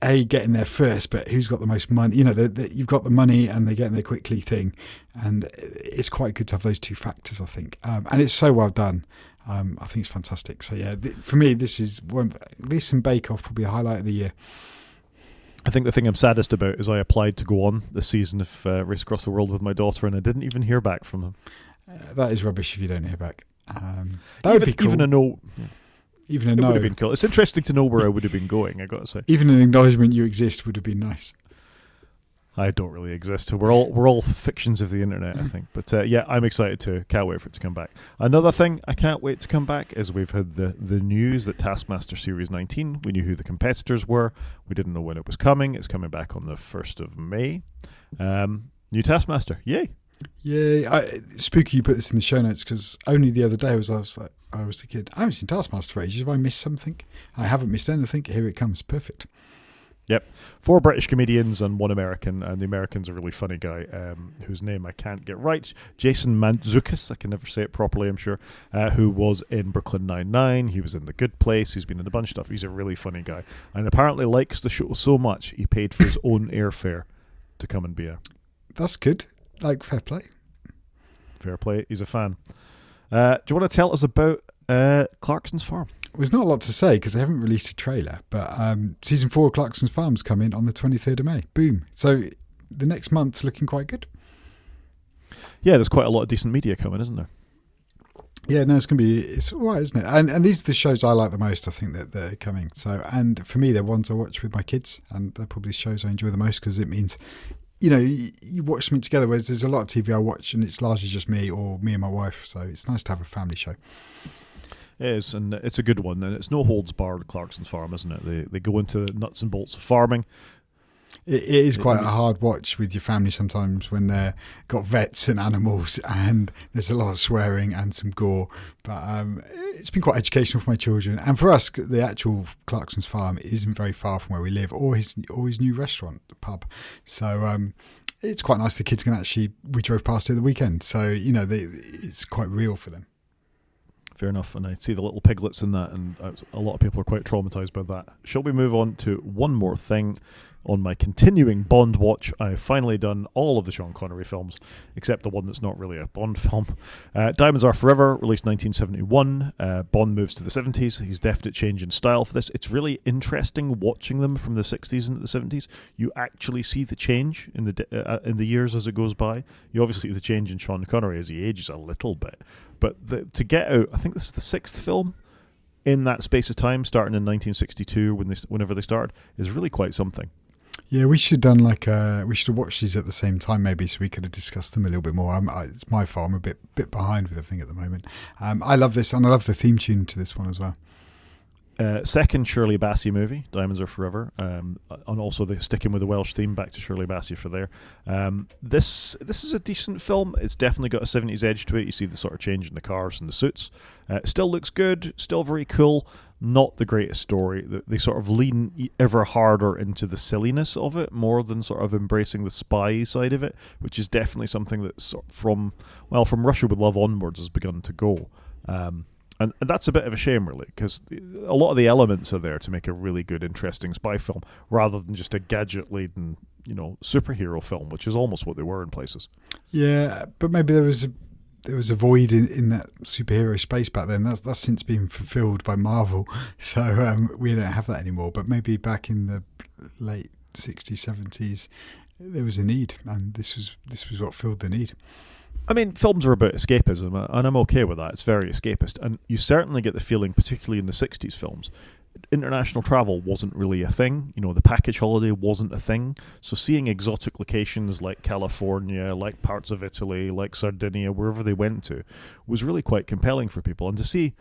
getting there first, but who's got the most money? You know, you've got the money and they're getting there quickly thing, and it's quite good to have those two factors, I think. And it's so well done. I think it's fantastic. So yeah, for me, this and Bake Off probably the highlight of the year. I think the thing I'm saddest about is I applied to go on this season of Race Across the World with my daughter, and I didn't even hear back from them. That is rubbish if you don't hear back. That would be cool. Even a no. Even a it no. would have been cool. It's interesting to know where I would have been going, I got to say. Even an acknowledgement you exist would have been nice. I don't really exist. We're all fictions of the internet, I think. But yeah, I'm excited too. Can't wait for it to come back. Another thing I can't wait to come back is we've had the news that Taskmaster Series 19, we knew who the competitors were. We didn't know when it was coming. It's coming back on the 1st of May. New Taskmaster. Yay. Yeah, spooky you put this in the show notes because only the other day I was the kid. I haven't seen Taskmaster for ages. Have I missed something? I haven't missed anything. Here it comes. Perfect. Yep. 4 British comedians and 1 American, and the American's a really funny guy whose name I can't get right. Jason Mantzoukas, I can never say it properly, I'm sure, who was in Brooklyn Nine-Nine. He was in The Good Place. He's been in a bunch of stuff. He's a really funny guy and apparently likes the show so much he paid for his own airfare to come and be a... That's good. Like, fair play. Fair play. He's a fan. Do you want to tell us about Clarkson's Farm? There's not a lot to say because they haven't released a trailer, but season 4 of Clarkson's Farm's coming on the 23rd of May. Boom. So the next month's looking quite good. Yeah, there's quite a lot of decent media coming, isn't there? Yeah, no, it's all right, isn't it? And these are the shows I like the most, I think, that they're coming. So, and for me, they're ones I watch with my kids, and they're probably shows I enjoy the most because it means, you know, you watch something together, whereas there's a lot of TV I watch and it's largely just me or me and my wife. So it's nice to have a family show. It is, and it's a good one. And it's no holds barred, Clarkson's Farm, isn't it? They go into the nuts and bolts of farming. It is quite a hard watch with your family sometimes when they've got vets and animals and there's a lot of swearing and some gore. But it's been quite educational for my children. And for us, the actual Clarkson's Farm isn't very far from where we live or his new restaurant, the pub. So it's quite nice. The kids can we drove past it the weekend. So, you know, it's quite real for them. Fair enough, and I see the little piglets in that, and a lot of people are quite traumatised by that. Shall we move on to one more thing? On my continuing Bond watch, I've finally done all of the Sean Connery films, except the one that's not really a Bond film. Diamonds Are Forever, released 1971. Bond moves to the 70s. He's definite change in style for this. It's really interesting watching them from the 60s into the 70s. You actually see the change in the years as it goes by. You obviously see the change in Sean Connery as he ages a little bit. But to get out, I think this is the 6th film in that space of time, starting in 1962 whenever they started, is really quite something. Yeah, we should have done we should have watched these at the same time maybe so we could have discussed them a little bit more. It's my fault. I'm a bit behind with everything at the moment. I love this, and I love the theme tune to this one as well. Second Shirley Bassey movie, Diamonds Are Forever, and also they're sticking with the Welsh theme, back to Shirley Bassey for there. This is a decent film. It's definitely got a 70s edge to it. You see the sort of change in the cars and the suits. Still looks good, still very cool. Not the greatest story. They sort of lean ever harder into the silliness of it, more than sort of embracing the spy side of it, which is definitely something that from Russia with Love onwards has begun to go. And that's a bit of a shame, really, because a lot of the elements are there to make a really good, interesting spy film, rather than just a gadget-laden, superhero film, which is almost what they were in places. Yeah, but maybe there was a void in that superhero space back then. That's since been fulfilled by Marvel, so we don't have that anymore. But maybe back in the late 60s, 70s, there was a need, and this was what filled the need. I mean, films are about escapism, and I'm okay with that. It's very escapist, and you certainly get the feeling, particularly in the 60s films, international travel wasn't really a thing. The package holiday wasn't a thing. So seeing exotic locations like California, like parts of Italy, like Sardinia, wherever they went to, was really quite compelling for people. And to see,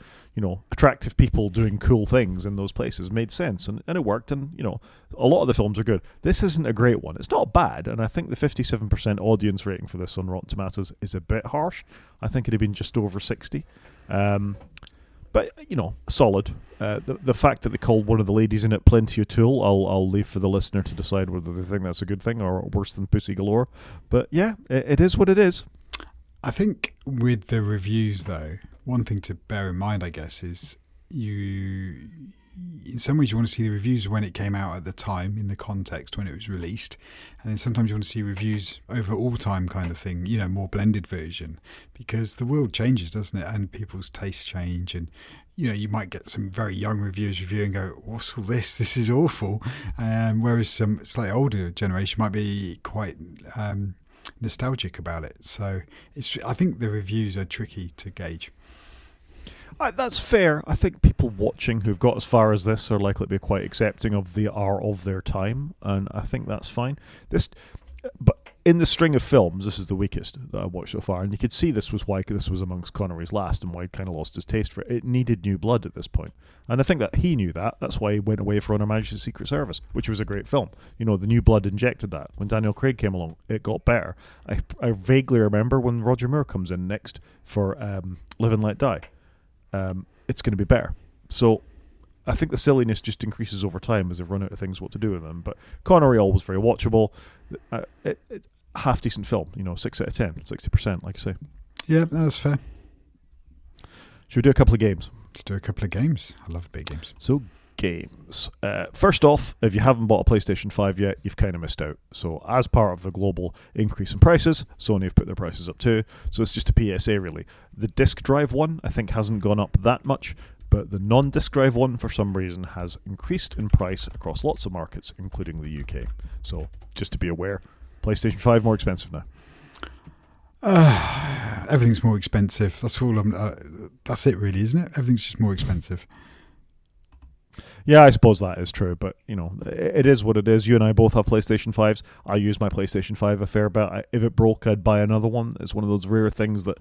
attractive people doing cool things in those places made sense. And it worked. And, a lot of the films are good. This isn't a great one. It's not bad. And I think the 57% audience rating for this on Rotten Tomatoes is a bit harsh. I think it'd have been just over 60. But, solid. The fact that they called one of the ladies in it Plenty O'Toole, I'll leave for the listener to decide whether they think that's a good thing or worse than Pussy Galore. But yeah, it is what it is. I think with the reviews, though, one thing to bear in mind, I guess, is in some ways you want to see the reviews when it came out at the time, in the context when it was released, and then sometimes you want to see reviews over all time kind of thing, more blended version, because the world changes, doesn't it, and people's tastes change, and you might get some very young reviewers review and go, what's all this is awful, whereas some slightly older generation might be quite nostalgic about it. So I think the reviews are tricky to gauge. That's fair. I think people watching who've got as far as this are likely to be quite accepting of the art of their time, and I think that's fine. But in the string of films, this is the weakest that I've watched so far, and you could see this was why this was amongst Connery's last and why he kind of lost his taste for it. It needed new blood at this point, and I think that he knew that. That's why he went away for On Her Majesty's Secret Service, which was a great film. The new blood injected that. When Daniel Craig came along, it got better. I vaguely remember when Roger Moore comes in next for Live and Let Die. It's going to be better. So I think the silliness just increases over time as they've run out of things what to do with them. But Connery always very watchable. Half decent film, 6 out of 10, 60%, like I say. Yeah, that's fair. Should we do a couple of games? Let's do a couple of games. I love big games. So, games. First off, if you haven't bought a PlayStation 5 yet, you've kind of missed out. So, as part of the global increase in prices, Sony have put their prices up too. So, it's just a PSA, really. The disk drive one, I think, hasn't gone up that much, but the non-disk drive one, for some reason, has increased in price across lots of markets, including the UK. So, just to be aware, PlayStation 5 more expensive now. Everything's more expensive. That's all. That's it, really, isn't it? Everything's just more expensive. Yeah, I suppose that is true, but it is what it is. You and I both have PlayStation 5s. I use my PlayStation 5 a fair bit. If it broke, I'd buy another one. It's one of those rare things that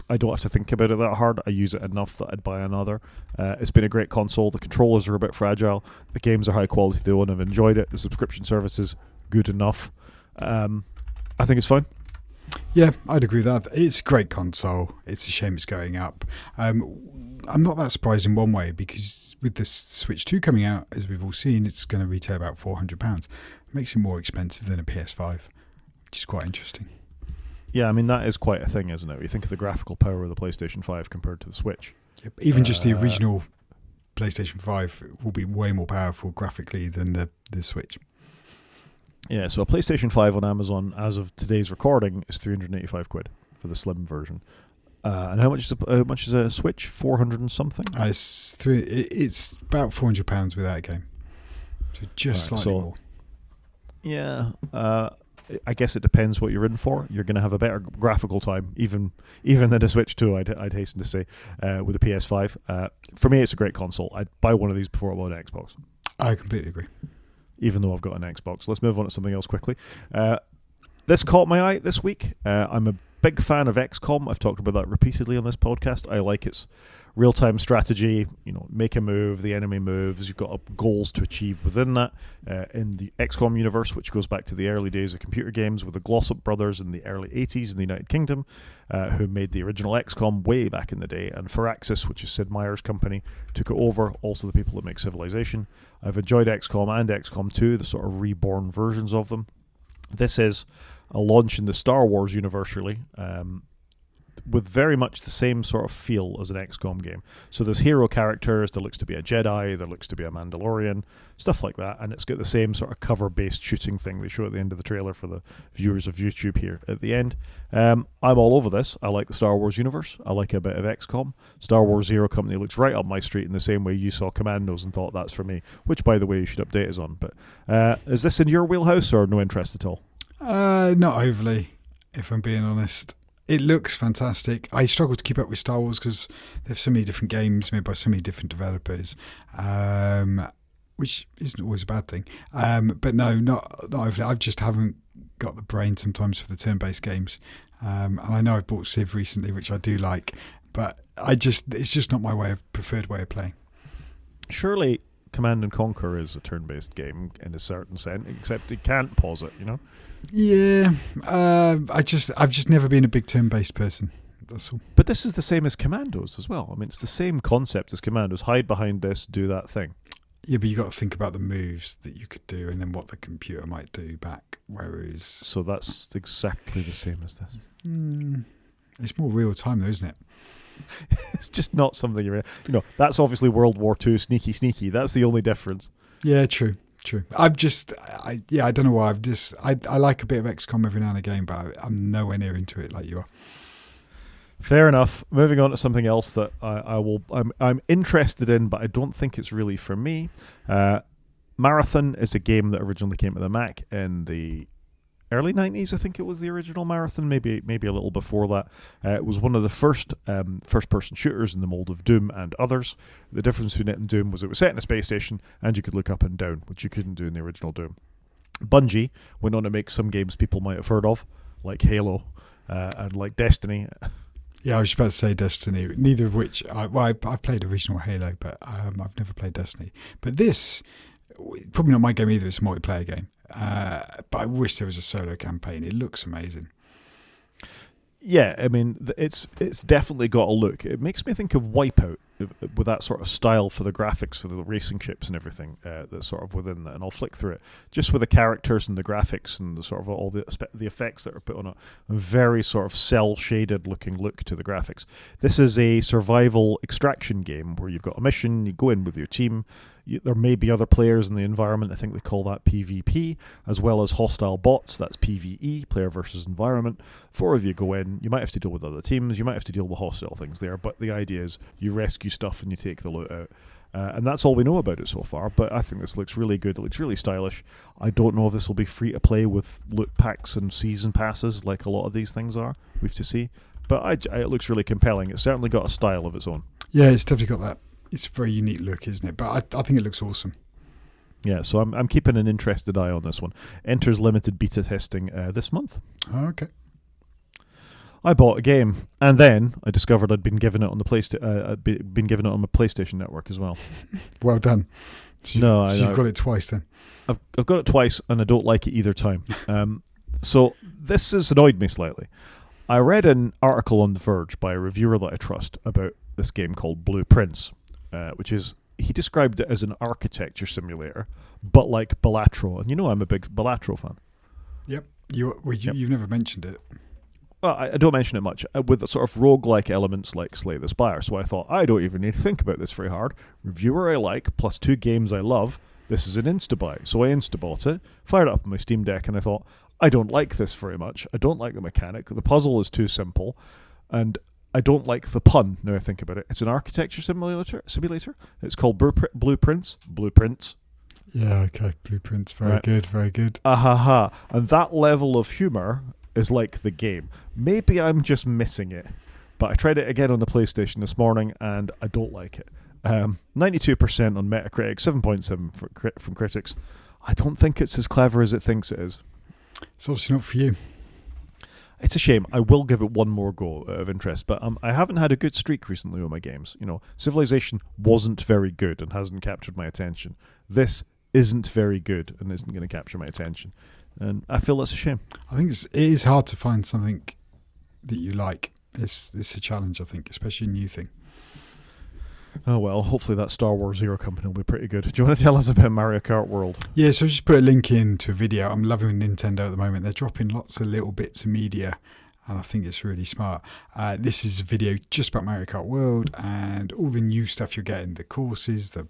I don't have to think about it that hard. I use it enough that I'd buy another. It's been a great console. The controllers are a bit fragile. The games are high quality though, and I've enjoyed it. The subscription service is good enough. I think it's fine. Yeah, I'd agree with that. It's a great console. It's a shame it's going up. I'm not that surprised in one way, because with the Switch 2 coming out, as we've all seen, it's going to retail about £400. It makes it more expensive than a PS5, which is quite interesting. Yeah, I mean, that is quite a thing, isn't it? You think of the graphical power of the PlayStation 5 compared to the Switch. Yep. Even just the original PlayStation 5 will be way more powerful graphically than the Switch. Yeah, so a PlayStation 5 on Amazon, as of today's recording, is £385 for the slim version. And how much is a Switch? 400 and something? It's about £400 without a game. So just slightly more. Yeah, I guess it depends what you're in for. You're going to have a better graphical time, even than a Switch 2, I'd hasten to say, with a PS5. For me, it's a great console. I'd buy one of these before I bought an Xbox. I completely agree. Even though I've got an Xbox. Let's move on to something else quickly. This caught my eye this week. I'm a big fan of XCOM. I've talked about that repeatedly on this podcast. I like its real-time strategy. Make a move, the enemy moves. You've got goals to achieve within that. In the XCOM universe, which goes back to the early days of computer games with the Glossop brothers in the early 80s in the United Kingdom, who made the original XCOM way back in the day. And Firaxis, which is Sid Meier's company, took it over. Also the people that make Civilization. I've enjoyed XCOM and XCOM 2, the sort of reborn versions of them. This is a launch in the Star Wars universe, really. with very much the same sort of feel as an XCOM game. So there's hero characters, there looks to be a Jedi, there looks to be a Mandalorian, stuff like that, and it's got the same sort of cover-based shooting thing they show at the end of the trailer for the viewers of YouTube here at the end. I'm all over this. I like the Star Wars universe. I like a bit of XCOM. Star Wars Zero Company looks right up my street in the same way you saw Commandos and thought that's for me, which, by the way, you should update us on. But is this in your wheelhouse or no interest at all? Not overly, if I'm being honest. It looks fantastic. I struggle to keep up with Star Wars because there's so many different games made by so many different developers, which isn't always a bad thing. But no, not overly. I just haven't got the brain sometimes for the turn-based games. And I know I've bought Civ recently, which I do like, but it's just not my preferred way of playing. Surely Command and Conquer is a turn-based game in a certain sense, except you can't pause it, you know? Yeah, I've just never been a big turn-based person. That's all. But this is the same as Commandos as well. I mean, it's the same concept as Commandos. Hide behind this, do that thing. Yeah, but you got to think about the moves that you could do and then what the computer might do back. Whereas, so that's exactly the same as this. It's more real time, though, isn't it? It's just not something that's obviously World War II sneaky. That's the only difference. Yeah, true. I don't know why. I like a bit of XCOM every now and again, but I'm nowhere near into it like you are. Fair enough. Moving on to something else that I'm interested in, but I don't think it's really for me. Marathon is a game that originally came to the Mac in the early 90s, I think it was the original Marathon, maybe a little before that. It was one of the first first-person shooters in the mold of Doom and others. The difference between it and Doom was it was set in a space station and you could look up and down, which you couldn't do in the original Doom. Bungie went on to make some games people might have heard of, like Halo and like Destiny. Yeah, I was about to say Destiny, neither of which... I've played original Halo, but I've never played Destiny. But this, probably not my game either, it's a multiplayer game. But I wish there was a solo campaign. It looks amazing. Yeah, I mean, it's definitely got a look. It makes me think of Wipeout with that sort of style for the graphics, for the racing ships and everything that's sort of within that. And I'll flick through it just with the characters and the graphics and the sort of all the effects that are put on it. A very sort of cel-shaded looking look to the graphics. This is a survival extraction game where you've got a mission, you go in with your team. There may be other players in the environment. I think they call that PvP, as well as hostile bots. That's PvE, player versus environment. 4 of you go in. You might have to deal with other teams. You might have to deal with hostile things there. But the idea is you rescue stuff and you take the loot out. And that's all we know about it so far. But I think this looks really good. It looks really stylish. I don't know if this will be free to play with loot packs and season passes like a lot of these things are. We have to see. But it looks really compelling. It's certainly got a style of its own. Yeah, it's definitely got that. It's a very unique look, isn't it? But I think it looks awesome. Yeah, so I'm keeping an interested eye on this one. Enters limited beta testing this month. Oh, okay. I bought a game, and then I discovered I'd been given it on the been given it on my PlayStation Network as well. Well done. So you've got it twice then. I've got it twice, and I don't like it either time. So this has annoyed me slightly. I read an article on The Verge by a reviewer that I trust about this game called Blueprints. Which is, he described it as an architecture simulator, but like Balatro. And I'm a big Balatro fan. Yep. You've never mentioned it. Well, I don't mention it much. With the sort of roguelike elements like Slay the Spire. So I thought, I don't even need to think about this very hard. Reviewer I like, plus 2 games I love. This is an insta-buy. So I insta-bought it, fired it up on my Steam Deck, and I thought, I don't like this very much. I don't like the mechanic. The puzzle is too simple. And I don't like the pun, now I think about it. It's an architecture simulator. It's called Blueprints. Yeah, okay. Blueprints. Very good, very good. Ahaha. And that level of humour is like the game. Maybe I'm just missing it. But I tried it again on the PlayStation this morning, and I don't like it. 92% on Metacritic, 7.7 from critics. I don't think it's as clever as it thinks it is. It's obviously not for you. It's a shame. I will give it one more go of interest, but I haven't had a good streak recently with my games. Civilization wasn't very good and hasn't captured my attention. This isn't very good and isn't going to capture my attention, and I feel that's a shame. I think it is hard to find something that you like. It's a challenge, I think, especially a new thing. Oh well, hopefully that Star Wars Zero Company will be pretty good. Do you want to tell us about Mario Kart World? Yeah, so I just put a link in to a video. I'm loving Nintendo at the moment. They're dropping lots of little bits of media and I think it's really smart. This is a video just about Mario Kart World and all the new stuff you're getting, the courses, the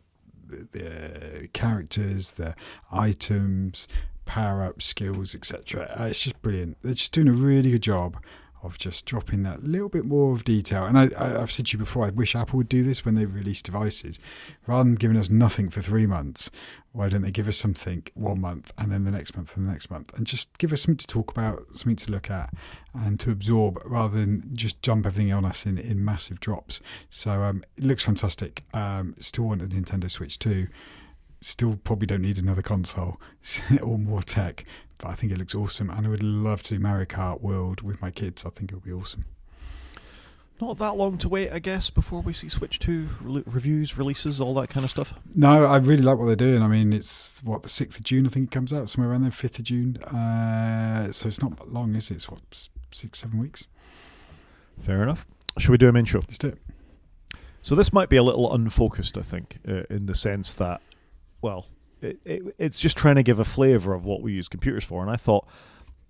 characters, the items, power-ups, skills, etc. It's just brilliant. They're just doing a really good job of just dropping that little bit more of detail. And I've said to you before, I wish Apple would do this when they release devices. Rather than giving us nothing for 3 months, why don't they give us something 1 month and then the next month and the next month, and just give us something to talk about, something to look at and to absorb, rather than just dump everything on us in massive drops. So it looks fantastic. Still want a Nintendo Switch 2. Still probably don't need another console or more tech, but I think it looks awesome, and I would love to do Mario Kart World with my kids. I think it would be awesome. Not that long to wait, I guess, before we see Switch 2 reviews, releases, all that kind of stuff. No, I really like what they're doing. I mean, it's the 6th of June, I think it comes out, somewhere around there, 5th of June. So it's not long, is it? It's 6-7 weeks. Fair enough. Should we do a main show? Let's do it. So this might be a little unfocused, I think, in the sense that, well, it's just trying to give a flavour of what we use computers for. And I thought,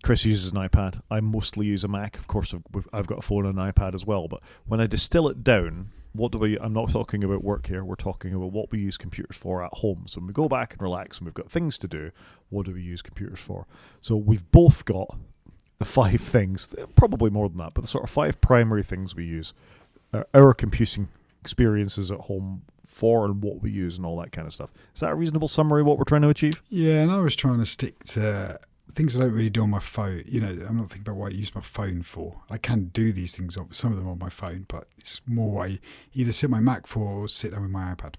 Chris uses an iPad. I mostly use a Mac. Of course, I've got a phone and an iPad as well. But when I distill it down, I'm not talking about work here. We're talking about what we use computers for at home. So when we go back and relax and we've got things to do, what do we use computers for? So we've both got the 5 things, probably more than that, but the sort of 5 primary things we use, our computing experiences at home for, and what we use and all that kind of stuff. Is that a reasonable summary of what we're trying to achieve? Yeah, and I was trying to stick to things I don't really do on my phone. You know, I'm not thinking about what I use my phone for. I can do these things, some of them on my phone, but it's more what I either sit my Mac for or sit down with my iPad.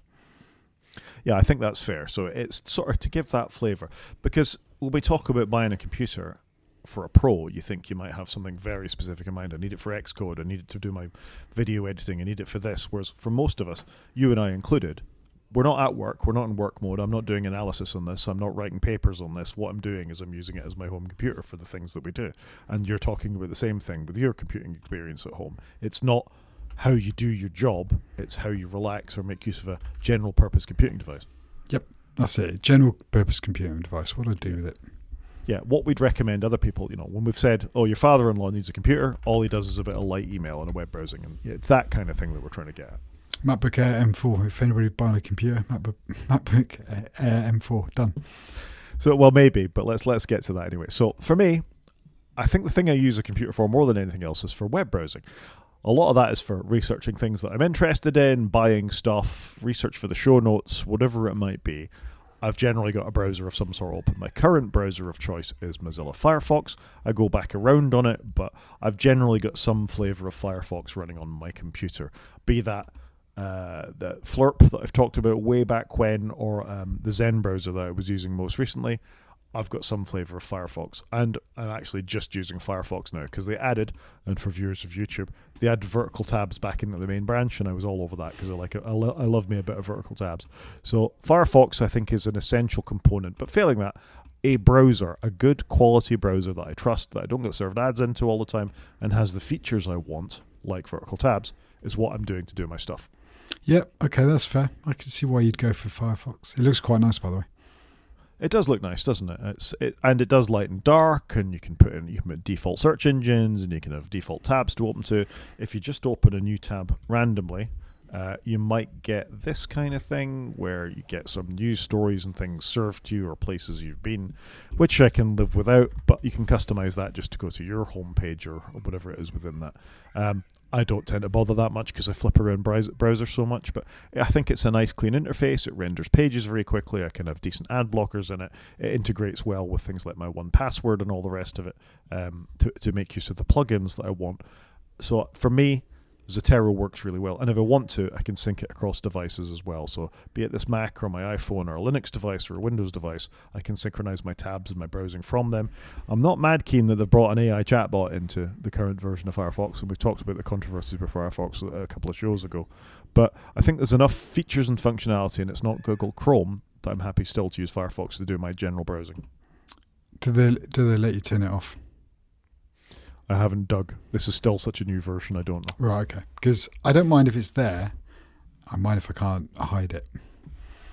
Yeah, I think that's fair. So it's sort of to give that flavour, because when we talk about buying a computer for a pro, you think you might have something very specific in mind. I need it for Xcode, I need it to do my video editing, I need it for this. Whereas for most of us, you and I included, we're not at work, we're not in work mode, I'm not doing analysis on this, I'm not writing papers on this. What I'm doing is I'm using it as my home computer for the things that we do. And you're talking about the same thing with your computing experience at home. It's not how you do your job, it's how you relax or make use of a general purpose computing device. Yep, that's it. General purpose computing device. What do I do with it? Yeah, what we'd recommend other people, when we've said, oh, your father-in-law needs a computer, all he does is a bit of light email and a web browsing. And it's that kind of thing that we're trying to get at. MacBook Air M4. If anybody buying a computer, MacBook Air M4, done. So, well, maybe, but let's get to that anyway. So for me, I think the thing I use a computer for more than anything else is for web browsing. A lot of that is for researching things that I'm interested in, buying stuff, research for the show notes, whatever it might be. I've generally got a browser of some sort open. My current browser of choice is Mozilla Firefox. I go back around on it, but I've generally got some flavour of Firefox running on my computer. Be that the Flirp that I've talked about way back when, or the Zen browser that I was using most recently. I've got some flavour of Firefox, and I'm actually just using Firefox now because they added, and for viewers of YouTube, they added vertical tabs back into the main branch, and I was all over that because I like it. I love me a bit of vertical tabs. So Firefox, I think, is an essential component, but failing that, a browser, a good quality browser that I trust, that I don't get served ads into all the time, and has the features I want, like vertical tabs, is what I'm doing to do my stuff. Yep, okay, that's fair. I can see why you'd go for Firefox. It looks quite nice, by the way. It does look nice, doesn't it? And it does light and dark, and you can put default search engines, and you can have default tabs to open to. If you just open a new tab randomly, you might get this kind of thing where you get some news stories and things served to you or places you've been, which I can live without, but you can customize that just to go to your homepage or whatever it is within that. I don't tend to bother that much because I flip around browser so much, but I think it's a nice clean interface. It renders pages very quickly. I can have decent ad blockers in it. It integrates well with things like my 1Password and all the rest of it, to make use of the plugins that I want. So for me, Zotero works really well, and if I want to, I can sync it across devices as well. So be it this Mac or my iPhone or a Linux device or a Windows device, I can synchronize my tabs and my browsing from them. I'm not mad keen that they've brought an AI chatbot into the current version of Firefox, and we've talked about the controversies with Firefox a couple of shows ago, but I think there's enough features and functionality, and it's not Google Chrome, that I'm happy still to use Firefox to do my general browsing. Do they let you turn it off? I haven't dug. This is still such a new version, I don't know. Right, okay. Because I don't mind if it's there. I mind if I can't hide it.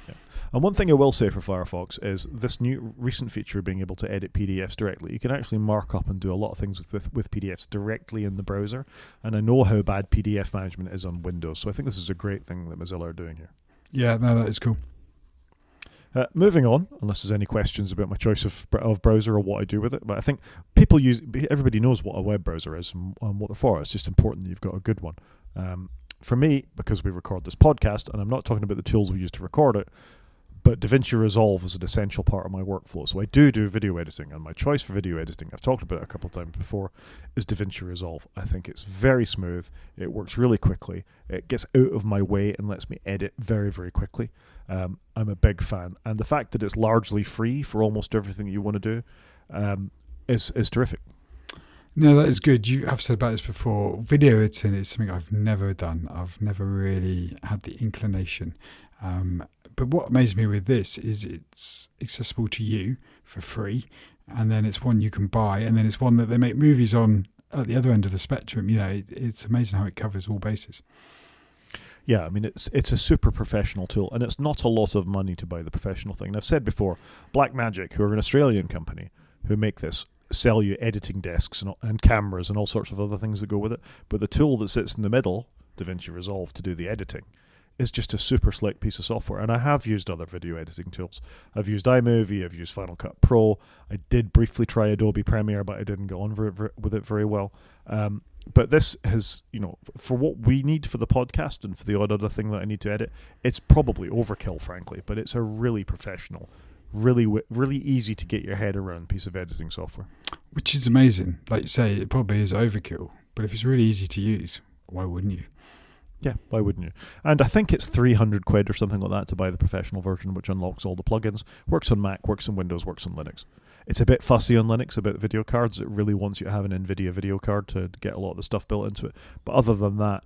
Yeah. And one thing I will say for Firefox is this new recent feature being able to edit PDFs directly. You can actually mark up and do a lot of things with PDFs directly in the browser. And I know how bad PDF management is on Windows, so I think this is a great thing that Mozilla are doing here. Yeah, no, that is cool. Moving on, unless there's any questions about my choice of browser or what I do with it, but I think everybody knows what a web browser is and what they're for. It's just important that you've got a good one. For me, because we record this podcast, and I'm not talking about the tools we use to record it, but DaVinci Resolve is an essential part of my workflow. So I do video editing, and my choice for video editing, I've talked about it a couple of times before, is DaVinci Resolve. I think it's very smooth, it works really quickly, it gets out of my way and lets me edit very, very quickly. I'm a big fan, and the fact that it's largely free for almost everything you want to do is terrific. No, that is good. I've said about this before. Video editing is something I've never done. I've never really had the inclination. But what amazes me with this is it's accessible to you for free, and then it's one you can buy, and then it's one that they make movies on at the other end of the spectrum. It's amazing how it covers all bases. Yeah, I mean, it's a super professional tool, and it's not a lot of money to buy the professional thing. And I've said before, Blackmagic, who are an Australian company who make this, sell you editing desks and cameras and all sorts of other things that go with it. But the tool that sits in the middle, DaVinci Resolve, to do the editing, is just a super slick piece of software. And I have used other video editing tools. I've used iMovie, I've used Final Cut Pro. I did briefly try Adobe Premiere, but I didn't get on with it very well. But this has, for what we need for the podcast and for the odd other thing that I need to edit, it's probably overkill, frankly. But it's a really professional, really easy to get your head around piece of editing software. Which is amazing. Like you say, it probably is overkill. But if it's really easy to use, why wouldn't you? Yeah, why wouldn't you? And I think it's 300 quid or something like that to buy the professional version, which unlocks all the plugins. Works on Mac, works on Windows, works on Linux. It's a bit fussy on Linux about video cards. It really wants you to have an NVIDIA video card to get a lot of the stuff built into it. But other than that,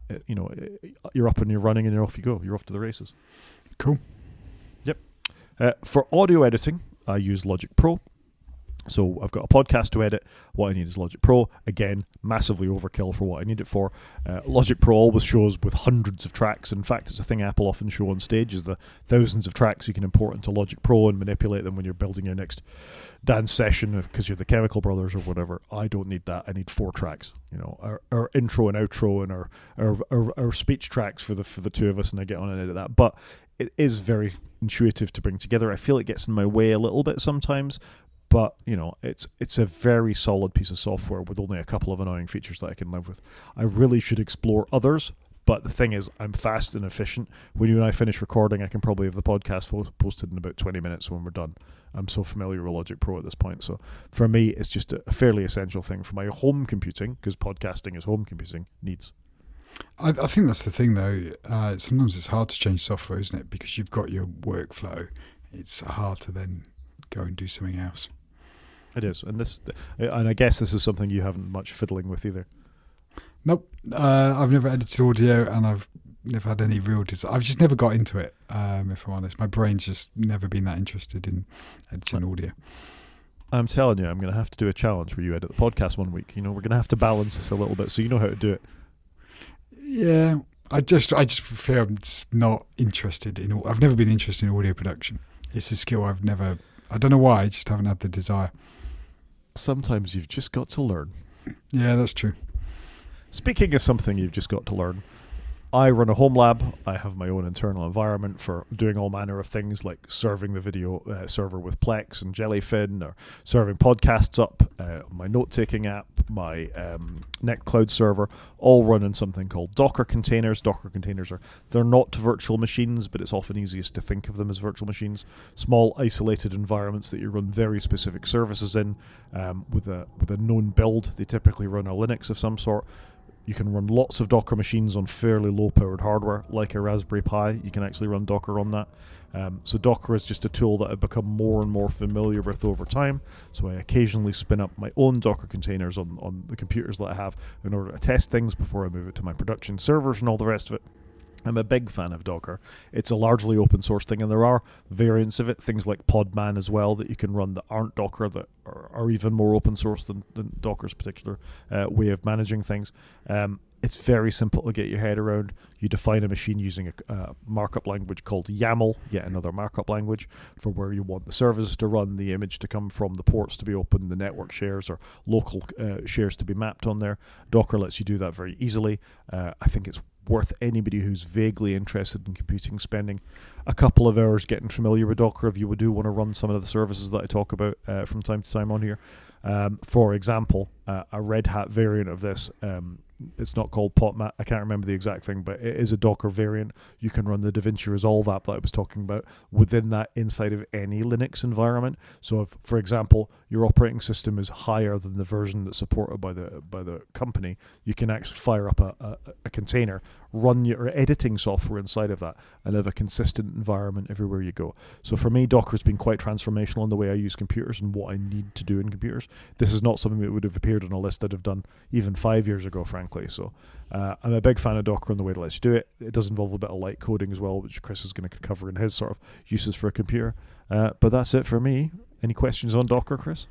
you're up and you're running and you're off you go. You're off to the races. Cool. Yep. For audio editing, I use Logic Pro. So I've got a podcast to edit. What I need is Logic Pro. Again, massively overkill for what I need it for. Logic Pro always shows with hundreds of tracks. In fact, it's a thing Apple often show on stage, is the thousands of tracks you can import into Logic Pro and manipulate them when you're building your next dance session because you're the Chemical Brothers or whatever. I don't need that. I need 4 tracks. Our intro and outro and our speech tracks for the two of us, and I get on and edit that. But it is very intuitive to bring together. I feel it gets in my way a little bit sometimes. But, it's a very solid piece of software with only a couple of annoying features that I can live with. I really should explore others, but the thing is, I'm fast and efficient. When you and I finish recording, I can probably have the podcast posted in about 20 minutes when we're done. I'm so familiar with Logic Pro at this point. So for me, it's just a fairly essential thing for my home computing, because podcasting is home computing needs. I think that's the thing, though. Sometimes it's hard to change software, isn't it? Because you've got your workflow. It's hard to then go and do something else. It is, and I guess this is something you haven't much fiddling with either. Nope, I've never edited audio, and I've never had any real desire. I've just never got into it, if I'm honest. My brain's just never been that interested in editing audio. I'm telling you, I'm going to have to do a challenge where you edit the podcast one week. We're going to have to balance this a little bit so you know how to do it. Yeah, I just feel I'm just not interested in. I've never been interested in audio production. It's a skill I don't know why. I just haven't had the desire. Sometimes you've just got to learn. Yeah, that's true. Speaking of something you've just got to learn, I run a home lab. I have my own internal environment for doing all manner of things like serving the video server with Plex and Jellyfin, or serving podcasts up, my note-taking app, my Nextcloud server, all run in something called Docker containers. Docker containers they're not virtual machines, but it's often easiest to think of them as virtual machines. Small isolated environments that you run very specific services in with a known build. They typically run a Linux of some sort. You can run lots of Docker machines on fairly low-powered hardware, like a Raspberry Pi. You can actually run Docker on that. So Docker is just a tool that I've become more and more familiar with over time. So I occasionally spin up my own Docker containers on the computers that I have in order to test things before I move it to my production servers and all the rest of it. I'm a big fan of Docker. It's a largely open source thing, and there are variants of it, things like Podman as well, that you can run that aren't Docker, that are even more open source than Docker's particular way of managing things. It's very simple to get your head around. You define a machine using a markup language called YAML, yet another markup language, for where you want the services to run, the image to come from, the ports to be open, the network shares or local shares to be mapped on there. Docker lets you do that very easily. I think it's worth anybody who's vaguely interested in computing spending a couple of hours getting familiar with Docker if you do want to run some of the services that I talk about from time to time on here. For example, a Red Hat variant of this, it's not called PotMat, I can't remember the exact thing, but it is a Docker variant. You can run the DaVinci Resolve app that I was talking about within that inside of any Linux environment. So if, for example, your operating system is higher than the version that's supported by the company, you can actually fire up a container, run your editing software inside of that, and have a consistent environment everywhere you go. So for me, Docker's been quite transformational in the way I use computers and what I need to do in computers. This is not something that would have appeared on a list I'd have done even 5 years ago, frankly. So I'm a big fan of Docker in the way it lets you do it. It does involve a bit of light coding as well, which Chris is going to cover in his sort of uses for a computer. But that's it for me. Any questions on Docker, Chris?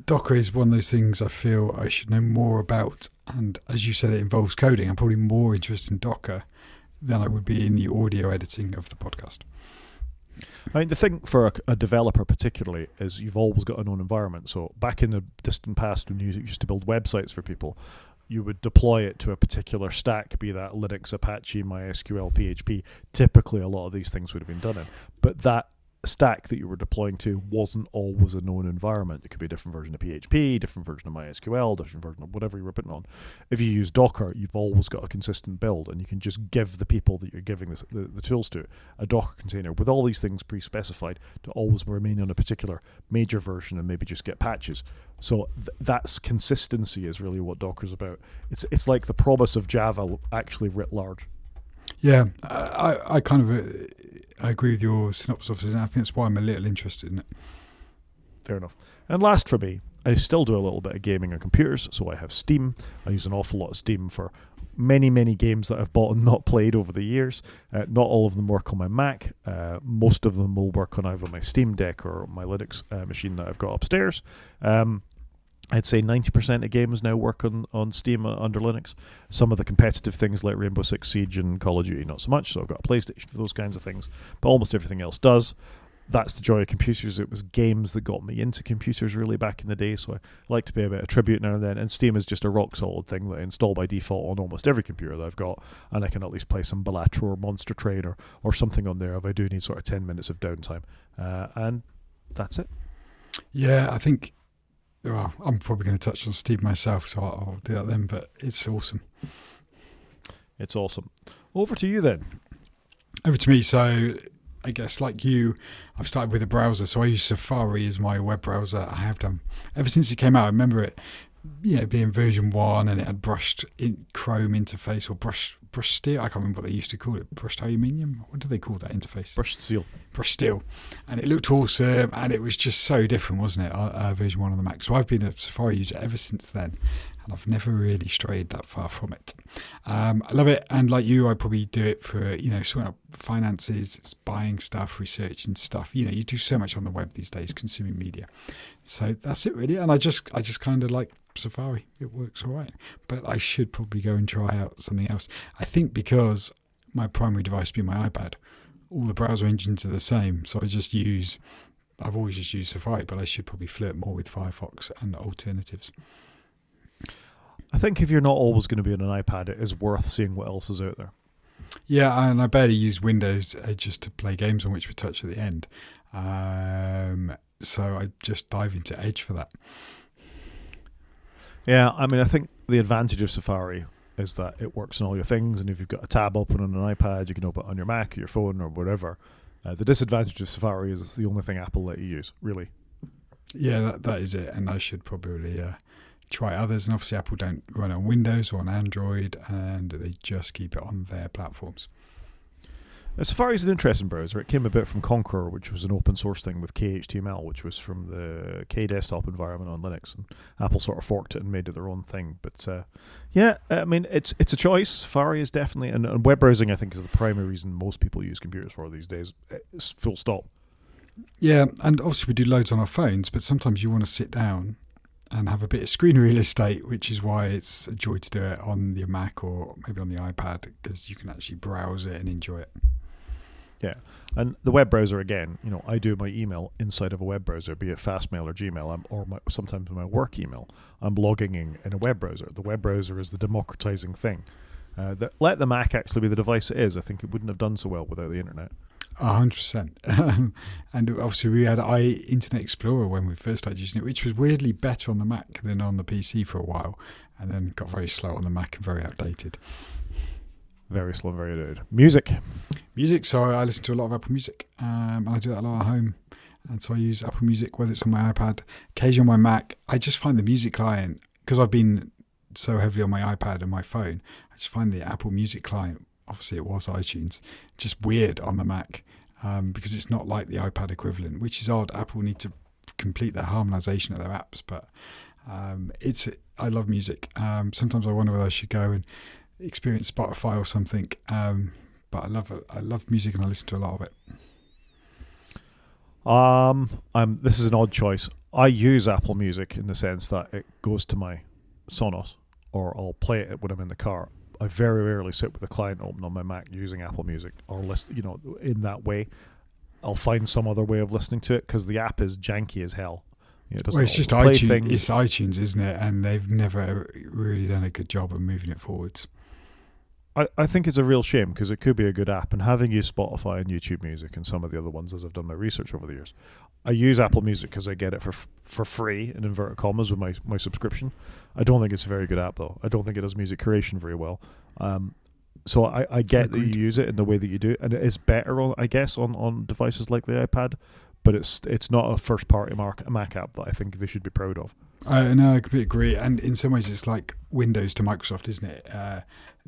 Docker is one of those things I feel I should know more about. And as you said, it involves coding. I'm probably more interested in Docker than I would be in the audio editing of the podcast. I mean, the thing for a developer particularly is you've always got an own environment. So back in the distant past when you used to build websites for people, you would deploy it to a particular stack, be that Linux, Apache, MySQL, PHP. Typically, a lot of these things would have been done in. But that stack that you were deploying to wasn't always a known environment. It could be a different version of PHP, different version of MySQL, different version of whatever you were putting on. If you use Docker, you've always got a consistent build, and you can just give the people that you're giving the tools to a Docker container with all these things pre-specified to always remain on a particular major version and maybe just get patches. So that's consistency is really what Docker's about. It's like the promise of Java actually writ large. Yeah, I kind of I agree with your synopsis of this, and I think that's why I'm a little interested in it. Fair enough. And last for me, I still do a little bit of gaming on computers, so I have Steam. I use an awful lot of Steam for many, many games that I've bought and not played over the years. Not all of them work on my Mac. Most of them will work on either my Steam Deck or my Linux machine that I've got upstairs. I'd say 90% of games now work on Steam under Linux. Some of the competitive things like Rainbow Six Siege and Call of Duty, not so much, so I've got a PlayStation for those kinds of things. But almost everything else does. That's the joy of computers. It was games that got me into computers really back in the day, so I like to pay a bit of tribute now and then. And Steam is just a rock-solid thing that I install by default on almost every computer that I've got, and I can at least play some Balatro or Monster Train or something on there if I do need sort of 10 minutes of downtime. And that's it. Yeah, I think... Well, I'm probably going to touch on Steam myself, so I'll do that then, but it's awesome. It's awesome. Over to you then. Over to me. So I guess like you, I've started with a browser. So I use Safari as my web browser. I have done ever since it came out. I remember it, being version 1, and it had brushed Chrome interface or brushed steel. I can't remember what they used to call it. Brushed aluminium. What do they call that interface? Brushed steel. Brushed steel. And it looked awesome, and it was just so different, wasn't it? Version 1 on the Mac. So I've been a Safari user ever since then, and I've never really strayed that far from it. I love it, and like you, I probably do it for sorting out finances, buying stuff, researching stuff. You do so much on the web these days, consuming media. So that's it really, and I just kind of like Safari. It works all right, but I should probably go and try out something else. I think because my primary device being my iPad, all the browser engines are the same, so I've always just used Safari, but I should probably flirt more with Firefox and alternatives. I think if you're not always going to be on an iPad, it is worth seeing what else is out there. Yeah, and I barely use Windows just to play games on which we touch at the end. So I just dive into Edge for that. Yeah, I mean, I think the advantage of Safari is that it works on all your things, and if you've got a tab open on an iPad, you can open it on your Mac, or your phone, or whatever. The disadvantage of Safari is it's the only thing Apple let you use, really. Yeah, that is it, and I should probably try others. And obviously, Apple don't run on Windows or on Android, and they just keep it on their platforms. Safari is an interesting browser. It came a bit from Conqueror, which was an open source thing with KHTML, which was from the K-desktop environment on Linux, and Apple sort of forked it and made it their own thing. But I mean, it's a choice. Safari is definitely, and web browsing I think is the primary reason most people use computers for these days. It's full stop. Yeah, and obviously we do loads on our phones, but sometimes you want to sit down and have a bit of screen real estate, which is why it's a joy to do it on your Mac or maybe on the iPad, because you can actually browse it and enjoy it. Yeah, and the web browser again. I do my email inside of a web browser, be it Fastmail or Gmail, sometimes my work email. I'm logging in a web browser. The web browser is the democratizing thing. Let the Mac actually be the device it is. I think it wouldn't have done so well without the internet. 100%. And obviously we had Internet Explorer when we first started using it, which was weirdly better on the Mac than on the PC for a while, and then got very slow on the Mac and very outdated. Very slow and very outdated. Music. So I listen to a lot of Apple Music, and I do that a lot at home. And so I use Apple Music, whether it's on my iPad, occasionally on my Mac. I just find the music client, because I've been so heavily on my iPad and my phone, I just find the Apple Music client, obviously it was iTunes, just weird on the Mac, because it's not like the iPad equivalent, which is odd. Apple need to complete their harmonization of their apps, but I love music. Sometimes I wonder whether I should go and experience Spotify or something, but I love music and I listen to a lot of it. This is an odd choice. I use Apple Music in the sense that it goes to my Sonos, or I'll play it when I'm in the car. I very rarely sit with the client open on my Mac using Apple Music or listen, in that way. I'll find some other way of listening to it because the app is janky as hell. Well, it's just iTunes. It's iTunes, isn't it? And they've never really done a good job of moving it forwards. I think it's a real shame because it could be a good app, and having used Spotify and YouTube Music and some of the other ones as I've done my research over the years, I use Apple Music because I get it for free, in inverted commas, with my subscription. I don't think it's a very good app, though. I don't think it does music curation very well. So I get that you use it in the way that you do, and it is better, on devices like the iPad, but it's not a first-party Mac app that I think they should be proud of. No, I completely agree. And in some ways, it's like Windows to Microsoft, isn't it?